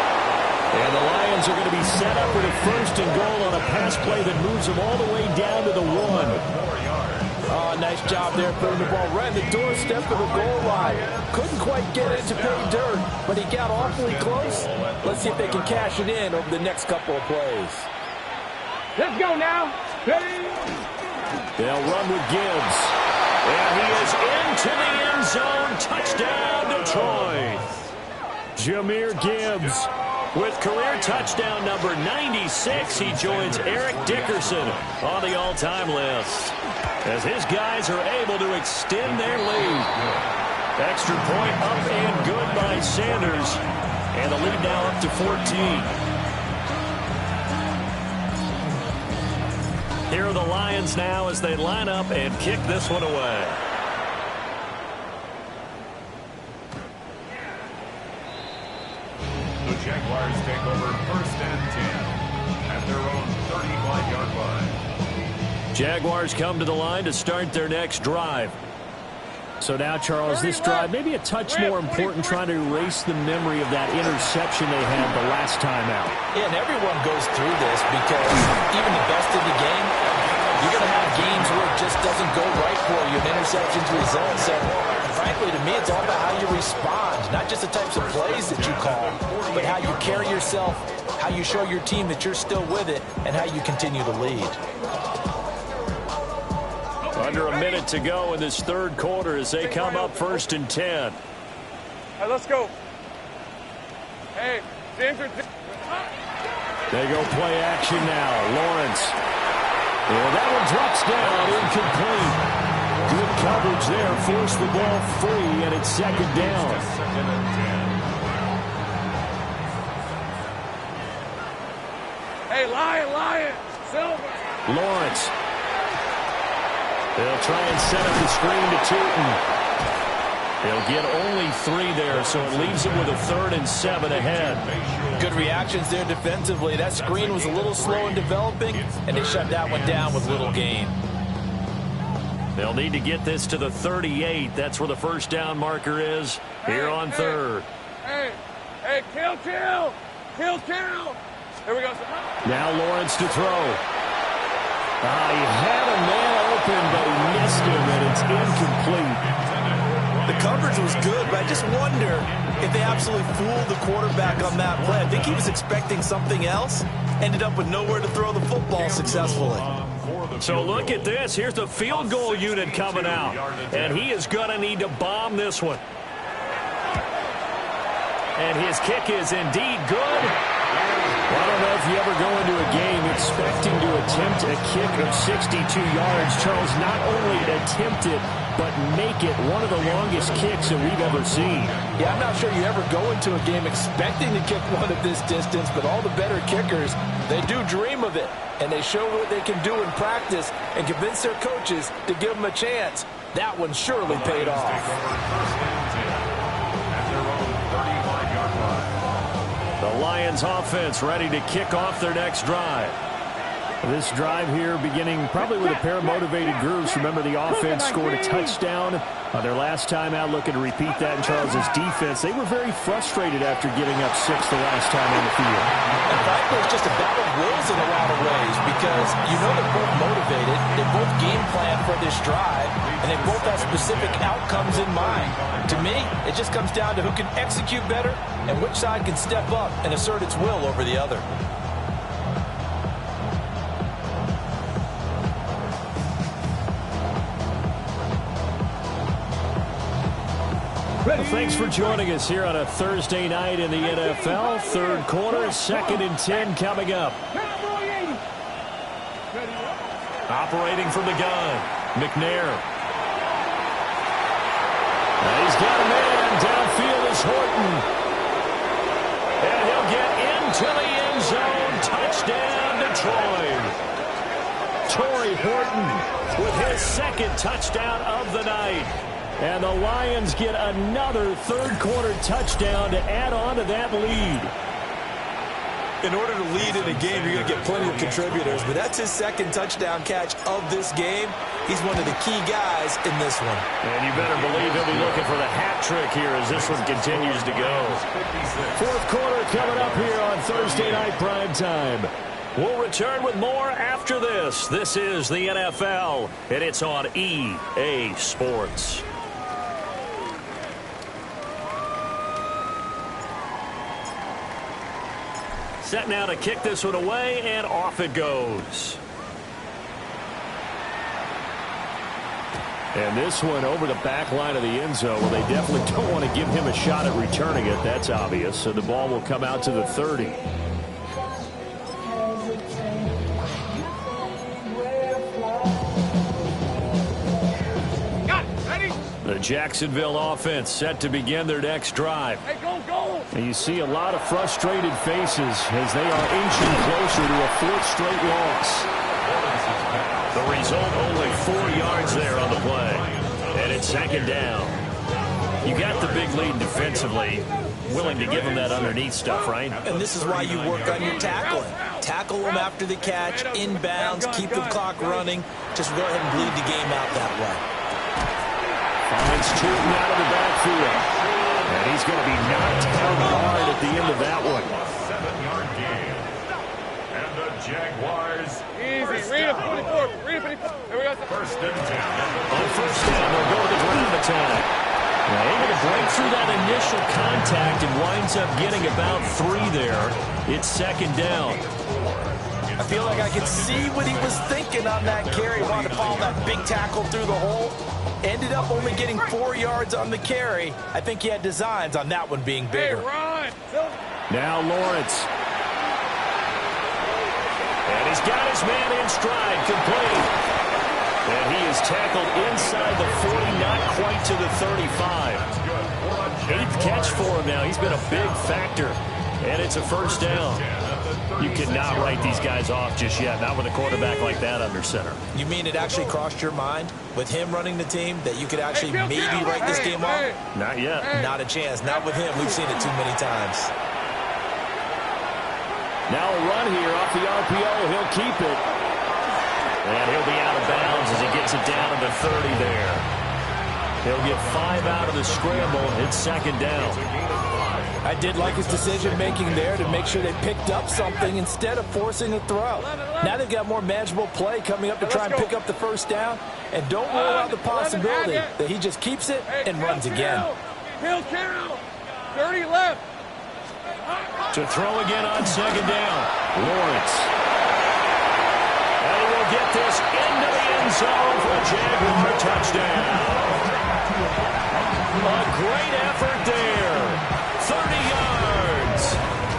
And the Lions are going to be set up with a 1st and goal on a pass play that moves them all the way down to the 1. 4 yards. Oh, nice job there putting the ball right in the doorstep of the goal line. Couldn't quite get it to pay dirt, but he got awfully close. Let's see if they can cash it in over the next couple of plays. Let's go now. Ready. They'll run with Gibbs. And he is into the end zone. Touchdown, Detroit. Jahmyr Gibbs with career touchdown number 96. He joins Eric Dickerson on the all-time list as his guys are able to extend their lead. Extra point up and good by Sanders. And the lead now up to 14. Here are the Lions now as they line up and kick this one away. The Jaguars take over first and 10 at their own 35-yard line. Jaguars come to the line to start their next drive. So now, Charles, this drive maybe a touch more important, trying to erase the memory of that interception they had the last time out. Yeah, and everyone goes through this because even the best in the game, you're going to have games where it just doesn't go right for you, and interceptions result. So, frankly, to me, it's all about how you respond, not just the types of plays that you call, but how you carry yourself, how you show your team that you're still with it, and how you continue to lead. Under a minute to go in this 3rd quarter as they come up 1st and 10. Hey, let's go. Hey, James. They go play action now. Lawrence. And that one drops down, incomplete. Good coverage there, forced the ball free, and it's 2nd down. Second and 10. Hey, Lion, Silver. Lawrence. They'll try and set up the screen to Tootin. They'll get only 3 there, so it leaves them with a 3rd and 7 ahead. Good reactions there defensively. That screen was a little slow in developing, and they shut that one down with little gain. They'll need to get this to the 38. That's where the first down marker is here on 3rd. Hey, kill. Here we go. Now Lawrence to throw. He had a man open, but he missed him, and it's incomplete. The coverage was good, but I just wonder if they absolutely fooled the quarterback on that play. I think he was expecting something else, ended up with nowhere to throw the football successfully. So look at this. Here's the field goal unit coming out, and he is going to need to bomb this one. And his kick is indeed good. Well, I don't know if you ever go into a game expecting to attempt a kick of 62 yards. Charles, not only attempt it, but make it one of the longest kicks that we've ever seen. Yeah, I'm not sure you ever go into a game expecting to kick one at this distance, but all the better kickers, they do dream of it, and they show what they can do in practice and convince their coaches to give them a chance. That one surely paid off. Lions offense ready to kick off their next drive. This drive here beginning probably with a pair of motivated groups. Remember, the offense scored a touchdown on their last time out, looking to repeat that in Charles's defense. They were very frustrated after giving up 6 the last time on the field. And frankly, it's just a battle of wills in a lot of ways because you know they're both motivated, they both game plan for this drive, and they both have specific outcomes in mind. To me, it just comes down to who can execute better and which side can step up and assert its will over the other. Well, thanks for joining us here on a Thursday night in the NFL. Third quarter, 2nd and 10 coming up. Operating from the gun, McNair. He's got a man. Downfield is Horton. And he'll get into the end zone. Touchdown, Detroit. Torrey Horton with his 2nd touchdown of the night. And the Lions get another third-quarter touchdown to add on to that lead. In order to lead in a game, you're going to get plenty of contributors, but that's his 2nd touchdown catch of this game. He's one of the key guys in this one. And you better believe he'll be looking for the hat trick here as this one continues to go. Fourth quarter coming up here on Thursday Night Prime Time. We'll return with more after this. This is the NFL, and it's on EA Sports. Set now to kick this one away, and off it goes. And this one over the back line of the end zone. Well, they definitely don't want to give him a shot at returning it. That's obvious. So the ball will come out to the 30. The Jacksonville offense set to begin their next drive. Hey, go, go! And you see a lot of frustrated faces as they are inching closer to a 4th straight loss. The result, only 4 yards there on the play. And it's 2nd down. You got the big lead defensively. Willing to give them that underneath stuff, right? And this is why you work on your tackling. Tackle them after the catch, inbounds, keep the clock running. Just go ahead and bleed the game out that way. Finds Tootin out of the backfield. And he's going to be knocked down hard at the end of that one. 7-yard gain. And the Jaguars. Easy. Read it, 44. Read it, 54. There we go. 1st and 10. On 1st down, they'll go to the ground attack. Now, able to break through that initial contact and winds up getting about 3 there. It's 2nd down. I feel like I could see what he was thinking on that carry. Wanted to follow that big tackle through the hole. Ended up only getting 4 yards on the carry. I think he had designs on that one being bigger. Hey, Ron. Now Lawrence. And he's got his man in stride, complete. And he is tackled inside the 40, not quite to the 35. 8th catch for him now. He's been a big factor. And it's a 1st down. You cannot write these guys off just yet, not with a quarterback like that under center. You mean it actually crossed your mind with him running the team that you could actually maybe write this game off? Not yet. Not a chance. Not with him. We've seen it too many times. Now a run here off the RPO. He'll keep it. And he'll be out of bounds as he gets it down to the 30 there. He'll get 5 out of the scramble. It's 2nd down. I did like his decision-making there to make sure they picked up something instead of forcing a throw. Now they've got more manageable play coming up to try and pick up the 1st down. And don't rule out the possibility that he just keeps it and runs again. Hill, 30 left. To throw again on 2nd down. Lawrence. And he will get this into the end zone for a Jaguar touchdown. A great effort there. 30 yards.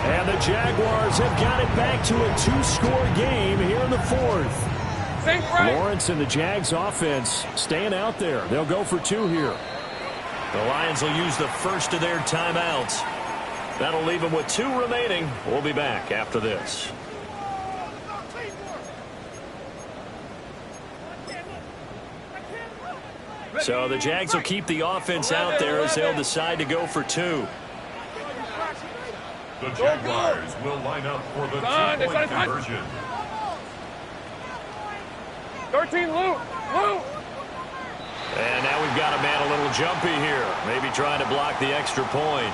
And the Jaguars have got it back to a 2-score game here in the 4th. Lawrence and the Jags offense staying out there. They'll go for 2 here. The Lions will use the first of their timeouts. That'll leave them with 2 remaining. We'll be back after this. So the Jags will keep the offense out there as they'll decide to go for 2. The Jaguars will line up for the two-point conversion. 13, Luke. And now we've got a man a little jumpy here. Maybe trying to block the extra point.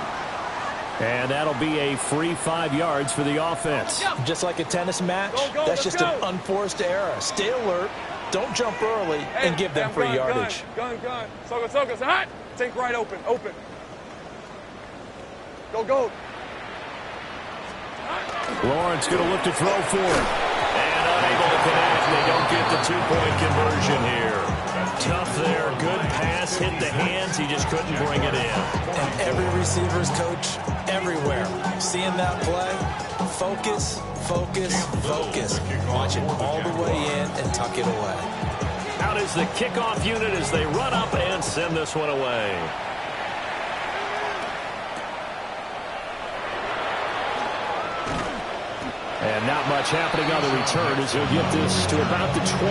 And that'll be a free 5 yards for the offense. Just like a tennis match, that's just an unforced error. Stay alert, don't jump early, and give them free yardage. Gun. Soga. Hot. Take right open. Go. Lawrence going to look to throw for it. And unable to connect. They don't get the two-point conversion here. Tough there. Good pass. Hit the hands. He just couldn't bring it in. And every receiver's coach everywhere. Seeing that play, focus. Watch it all the way in and tuck it away. Out is the kickoff unit as they run up and send this one away. And not much happening on the return as he'll get this to about the 23.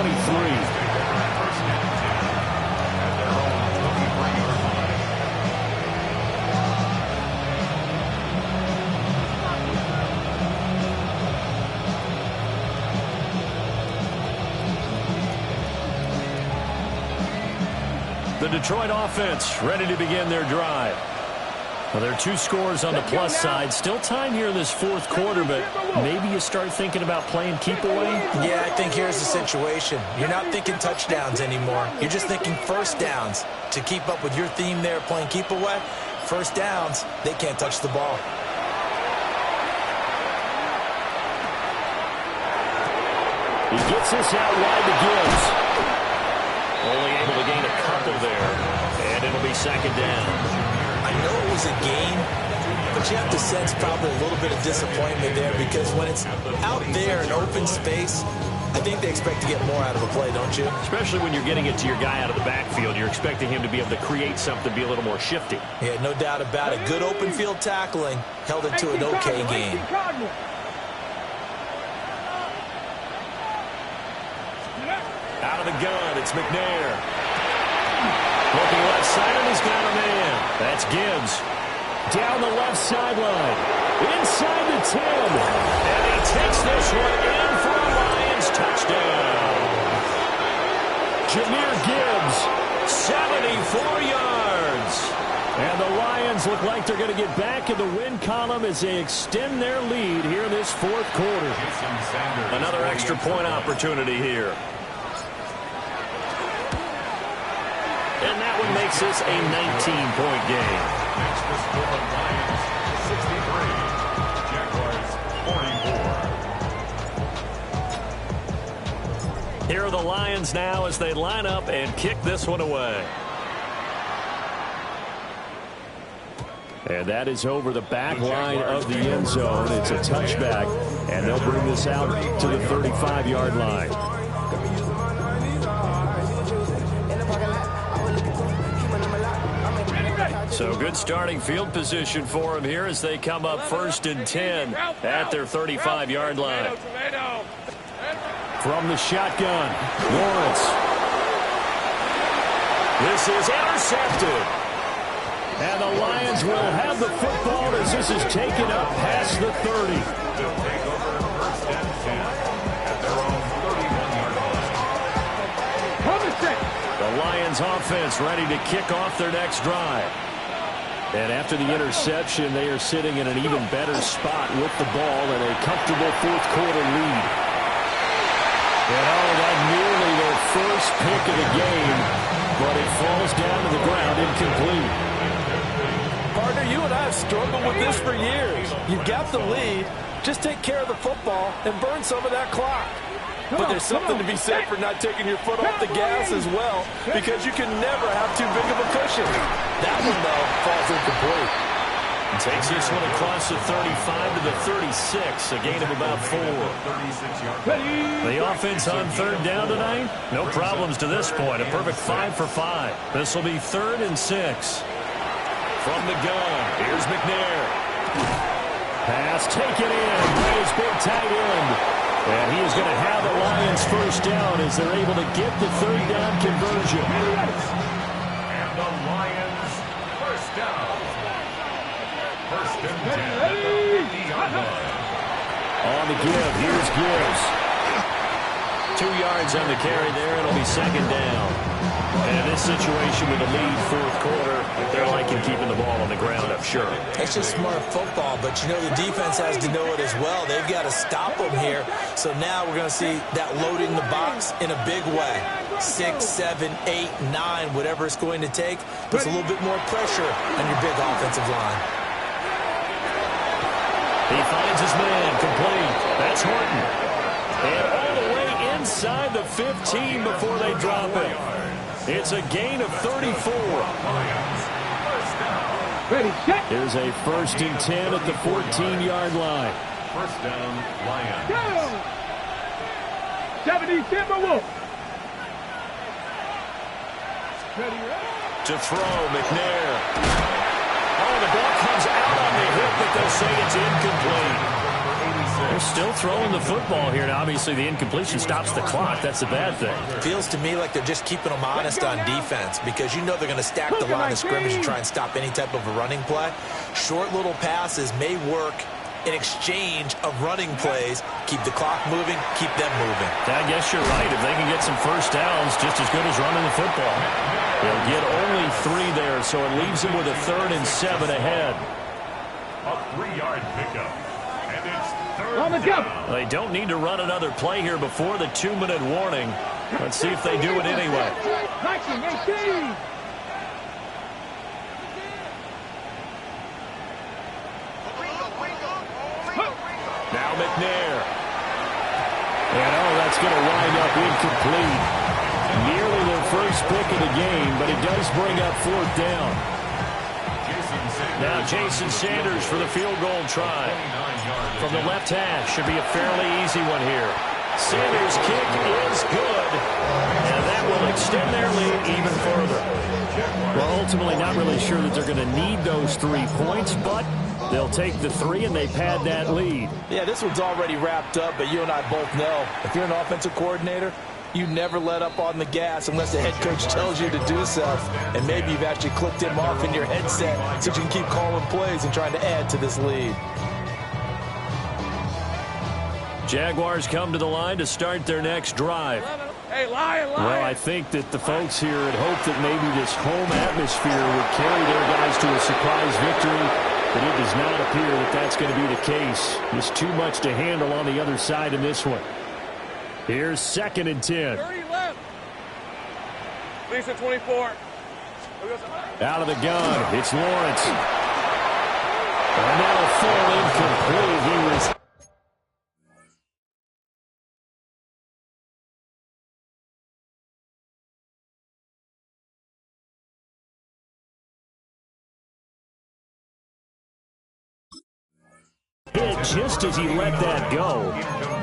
The Detroit offense ready to begin their drive. Well, there are 2 scores on the plus side. Still time here in this fourth quarter, but maybe you start thinking about playing keep away? Yeah, I think here's the situation. You're not thinking touchdowns anymore. You're just thinking first downs. To keep up with your theme there, playing keep away, first downs, they can't touch the ball. He gets this out wide to Gibbs. Only able to gain a couple there, and it'll be second down. I know it was a gain, but you have to sense probably a little bit of disappointment there because when it's out there in open space, I think they expect to get more out of a play, don't you? Especially when you're getting it to your guy out of the backfield. You're expecting him to be able to create something, be a little more shifty. Yeah, no doubt about it. Good open field tackling held it to an okay game. Out of the gun, it's McNair. Looking left side, and he's got a man. That's Gibbs. Down the left sideline. Inside the 10. And he takes this one in for a Lions touchdown. Jahmyr Gibbs. 74 yards. And the Lions look like they're going to get back in the win column as they extend their lead here in this fourth quarter. Another extra point opportunity here. And that one makes this a 19-point game. Makes the score Lions 63, Jaguars 44. Here are the Lions now as they line up and kick this one away. And that is over the back line of the end zone. It's a touchback, and they'll bring this out to the 35-yard line. So good starting field position for them here as they come up 1st and 10 at their 35-yard line. From the shotgun, Lawrence. This is intercepted. And the Lions will have the football as this is taken up past the 30. They'll take over 1st and 10 at their own 31-yard line. The Lions offense ready to kick off their next drive. And after the interception, they are sitting in an even better spot with the ball and a comfortable fourth quarter lead. And that nearly their first pick of the game, but it falls down to the ground incomplete. Partner, you and I have struggled with this for years. You've got the lead. Just take care of the football and burn some of that clock. But there's something to be said for not taking your foot off the gas as well, because you can never have too big of a cushion. That one, though, falls incomplete. Takes this one across the 35 to the 36, a gain of about 4. The offense on 3rd down tonight, no problems to this point. A perfect 5 for 5. This will be 3rd and 6. From the gun, here's McNair. Pass taken in by his big tight end. And he is going to have the Lions first down as they're able to get the 3rd down conversion. And the Lions first down. First and 10 at the 50-yard line. On the give, here's Gibbs. 2 yards on the carry there. It'll be second down. And in this situation with a lead fourth quarter, they're liking keeping the ball on the ground, I'm sure. It's just smart football, but you know the defense has to know it as well. They've got to stop them here. So now we're going to see that loading the box in a big way. 6, 7, 8, 9, whatever it's going to take. Puts a little bit more pressure on your big offensive line. He finds his man, complete. That's Horton. And all the way inside the 15 before they drop it. It's a gain of 34. Ready, set. Here's a 1st and 10 at the 14-yard line. First down, Lions. Go! 70 Timberwolves. Ready, To throw, McNair. Oh, the ball comes out on the hip, but they'll say it's incomplete. They're still throwing the football here. Now, obviously, the incompletion stops the clock. That's a bad thing. Feels to me like they're just keeping them honest on defense because you know they're going to stack the line of scrimmage and try and stop any type of a running play. Short little passes may work in exchange of running plays. Keep the clock moving, keep them moving. I guess you're right. If they can get some first downs, just as good as running the football. They'll get only 3 there, so it leaves them with a 3rd and 7 ahead. A 3-yard pickup. And it's third On the jump. down. They don't need to run another play here before the 2-minute warning. Let's see if they do it anyway. 19, 18. Now McNair. And that's going to wind up incomplete. Nearly their first pick of the game, but it does bring up 4th down. Now Jason Sanders for the field goal try. From the left hash, should be a fairly easy one here. Sanders' kick is good, and that will extend their lead even further. Well, ultimately not really sure that they're going to need those 3 points, but they'll take the 3 and they pad that lead. Yeah, this one's already wrapped up, but you and I both know if you're an offensive coordinator, you never let up on the gas unless the head coach tells you to do so. And maybe you've actually clicked him off in your headset so you can keep calling plays and trying to add to this lead. Jaguars come to the line to start their next drive. Hey, Lion. Well, I think that the folks here had hoped that maybe this home atmosphere would carry their guys to a surprise victory, but it does not appear that that's going to be the case. There's too much to handle on the other side in this one. Here's 2nd and 10. 30 left. Lisa 24. Out of the gun, it's Lawrence. And that'll fall incomplete. He was... hit just as he let that go.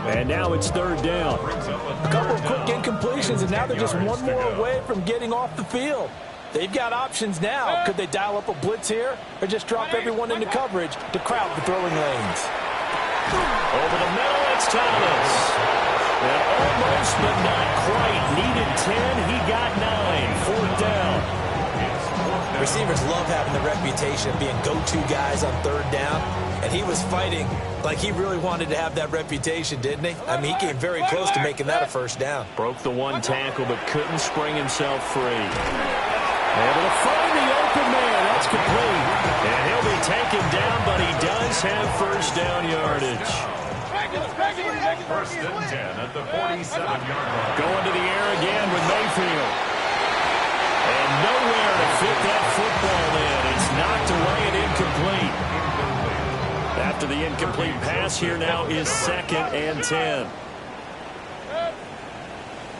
And now it's 3rd down. A couple of quick incompletions, and now they're just one more away from getting off the field. They've got options now. Could they dial up a blitz here or just drop everyone into coverage to crowd the throwing lanes? Over the middle, it's Thomas. And almost, but not quite. Needed 10, he got 9. 4th down. Receivers love having the reputation of being go-to guys on 3rd down, and he was fighting like he really wanted to have that reputation, didn't he? I mean, he came very close to making that a 1st down. Broke the 1 tackle, but couldn't spring himself free. Able to find the open man. That's complete. And he'll be taken down, but he does have 1st down yardage. 1st and 10 at the 47-yard line. Going to the air again with Mayfield. And nowhere to fit that football in. It's knocked away and incomplete. After the incomplete pass, here now is 2nd and 10.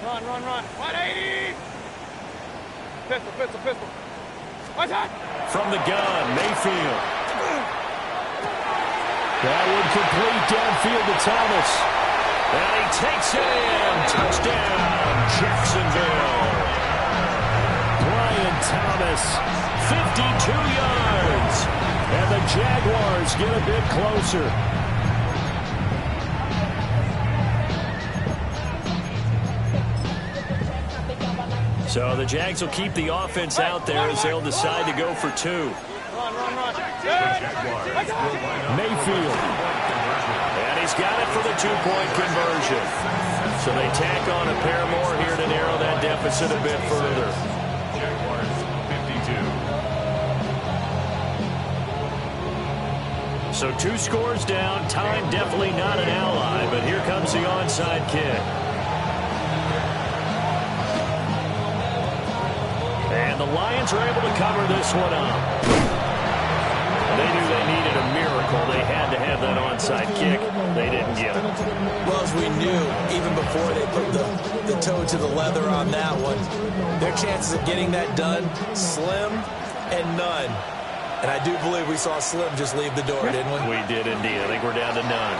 Run. 180. Pistol. What's that? From the gun, Mayfield. That would complete downfield to Thomas. And he takes it in. Touchdown, Jacksonville. Brian Thomas, 52 yards. And the Jaguars get a bit closer. So the Jags will keep the offense out there as they'll decide to go for 2. Run. Mayfield. And he's got it for the two-point conversion. So they tack on a pair more here to narrow that deficit a bit further. Jaguars 52. So 2 scores down. Time definitely not an ally, but here comes the onside kick. And the Lions are able to cover this one up. They knew they needed a miracle. They had to have that onside kick. They didn't get it. Well, as we knew, even before they put the toe to the leather on that one, their chances of getting that done, slim and none. And I do believe we saw Slim just leave the door, didn't we? We did indeed. I think we're down to none.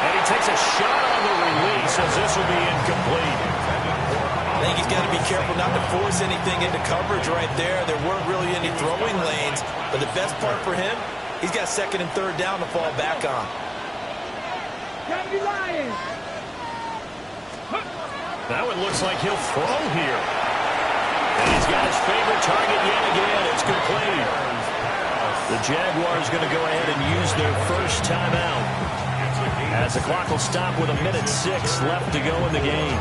And he takes a shot on the release as this will be incomplete. I think he's got to be careful not to force anything into coverage right there. There weren't really any throwing lanes. But the best part for him, he's got 2nd and 3rd down to fall back on. Now it looks like he'll throw here. And he's got his favorite target yet again. It's complete. The Jaguars going to go ahead and use their first timeout, as the clock will stop with 1:06 left to go in the game.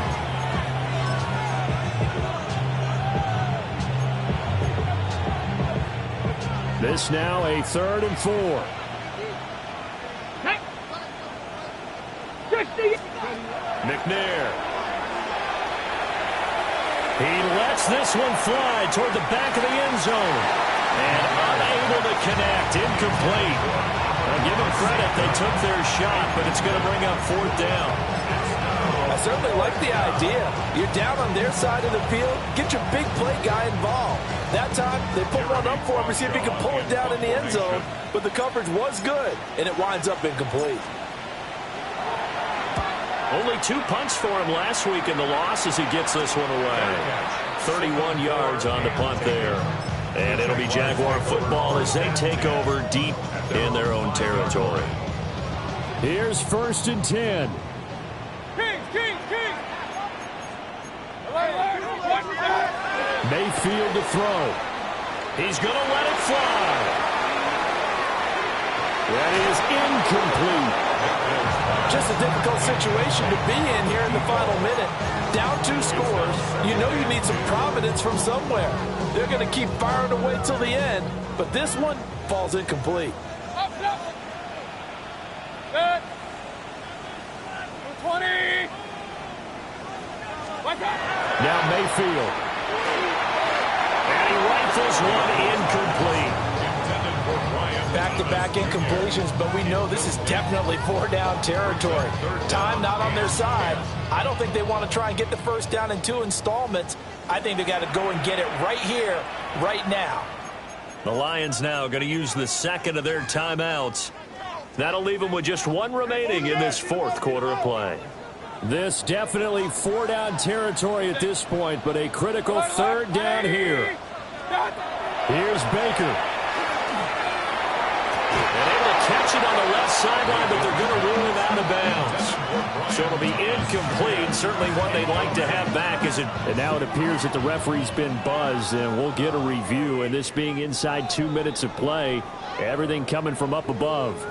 This now a 3rd and 4. McNair. He lets this one fly toward the back of the end zone. And unable to connect. Incomplete. Now give them credit. They took their shot, but it's going to bring up 4th down. I certainly like the idea. You're down on their side of the field. Get your big play guy involved. That time, they put one up for him to see if he can pull it down in the end zone. But the coverage was good, and it winds up incomplete. Only 2 punts for him last week in the loss as he gets this one away. 31 yards on the punt there. And it'll be Jaguar football as they take over deep in their own territory. Here's 1st and 10. Mayfield to throw. He's going to let it fly. That is incomplete. Just a difficult situation to be in here in the final minute. Down 2 scores. You know you need some providence from somewhere. They're going to keep firing away till the end, but this one falls incomplete. Good. 20. Now Mayfield. And he rifles one incomplete. Back-to-back incompletions, but we know this is definitely 4-down territory. Time not on their side. I don't think they want to try and get the first down in 2 installments. I think they got to go and get it right here, right now. The Lions now going to use the 2nd of their timeouts. That'll leave them with just 1 remaining in this 4th quarter of play. This definitely 4-down territory at this point, but a critical 3rd down here. Here's Baker. And able to catch it on the left sideline, but they're going to rule him out of bounds. So it'll be incomplete. Certainly one they'd like to have back. And now it appears that the referee's been buzzed, and we'll get a review. And this being inside 2 minutes of play, everything coming from up above.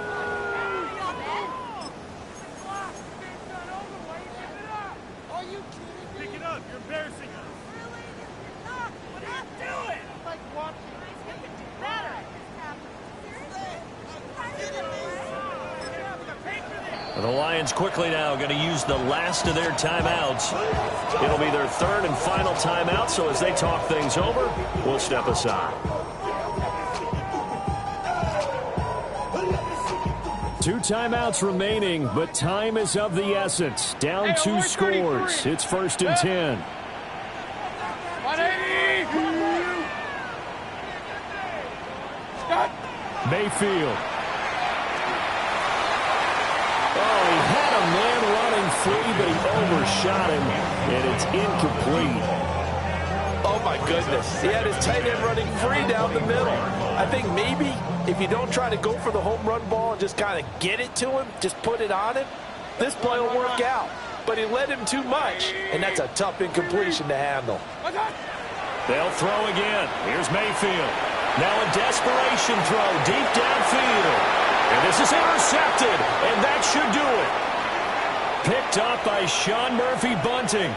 The Lions quickly now going to use the last of their timeouts. It'll be their 3rd and final timeout, so as they talk things over, we'll step aside. 2 timeouts remaining, but time is of the essence. Down 2 scores. It's 1st and 10. 180. Mayfield. Oh, he had a man running free, but he overshot him, and it's incomplete. Oh, my goodness. He had his tight end running free down the middle. I think maybe if you don't try to go for the home run ball and just kind of get it to him, just put it on him, this play will work out. But he led him too much, and that's a tough incompletion to handle. They'll throw again. Here's Mayfield. Now a desperation throw deep downfield. And this is intercepted, and that should do it. Picked up by Sean Murphy-Bunting.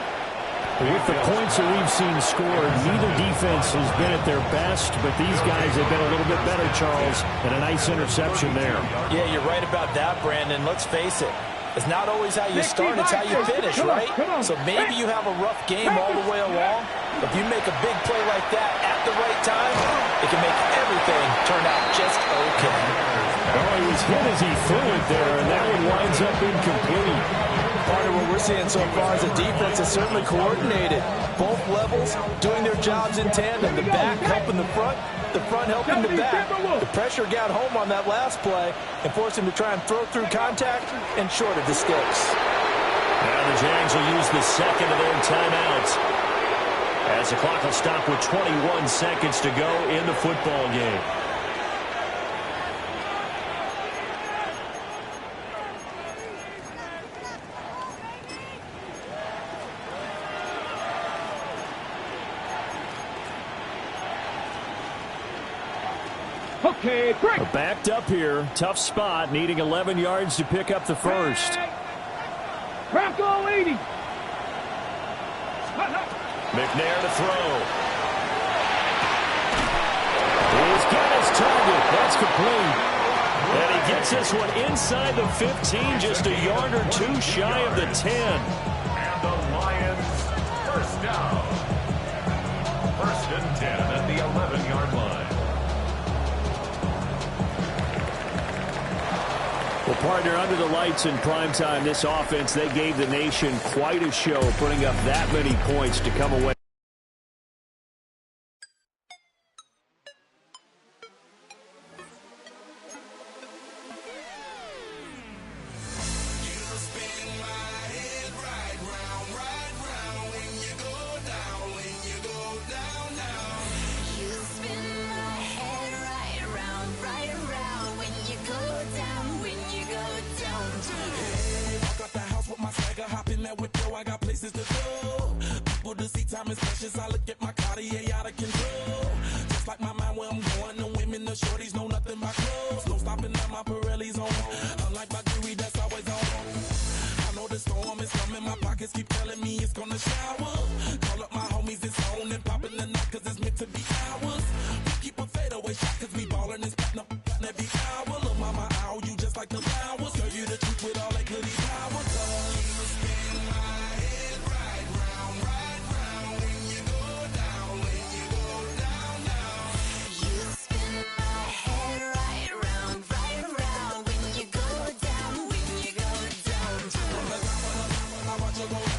With the points that we've seen scored, neither defense has been at their best, but these guys have been a little bit better, Charles, and a nice interception there. Yeah, you're right about that, Brandon. Let's face it. It's not always how you start, it's how you finish, right? So maybe you have a rough game all the way along, but if you make a big play like that at the right time, it can make everything turn out just okay. Oh, he was hit as he threw it there, and that one winds up incomplete. Part of what we're seeing so far is the defense is certainly coordinated. Both levels doing their jobs in tandem. The back helping the front helping the back. The pressure got home on that last play and forced him to try and throw through contact and short of the sticks. Now the Jags will use the second of their timeouts as the clock will stop with 21 seconds to go in the football game. Okay, break. Backed up here. Tough spot, needing 11 yards to pick up the first. Bronco 80. McNair to throw. He's got his target. That's complete. And he gets this one inside the 15, just a yard or two shy of the 10. And the Lions first down. 1st and 10 at the 11-yard line. Well, partner, under the lights in primetime, this offense, they gave the nation quite a show, putting up that many points to come away. Watch you go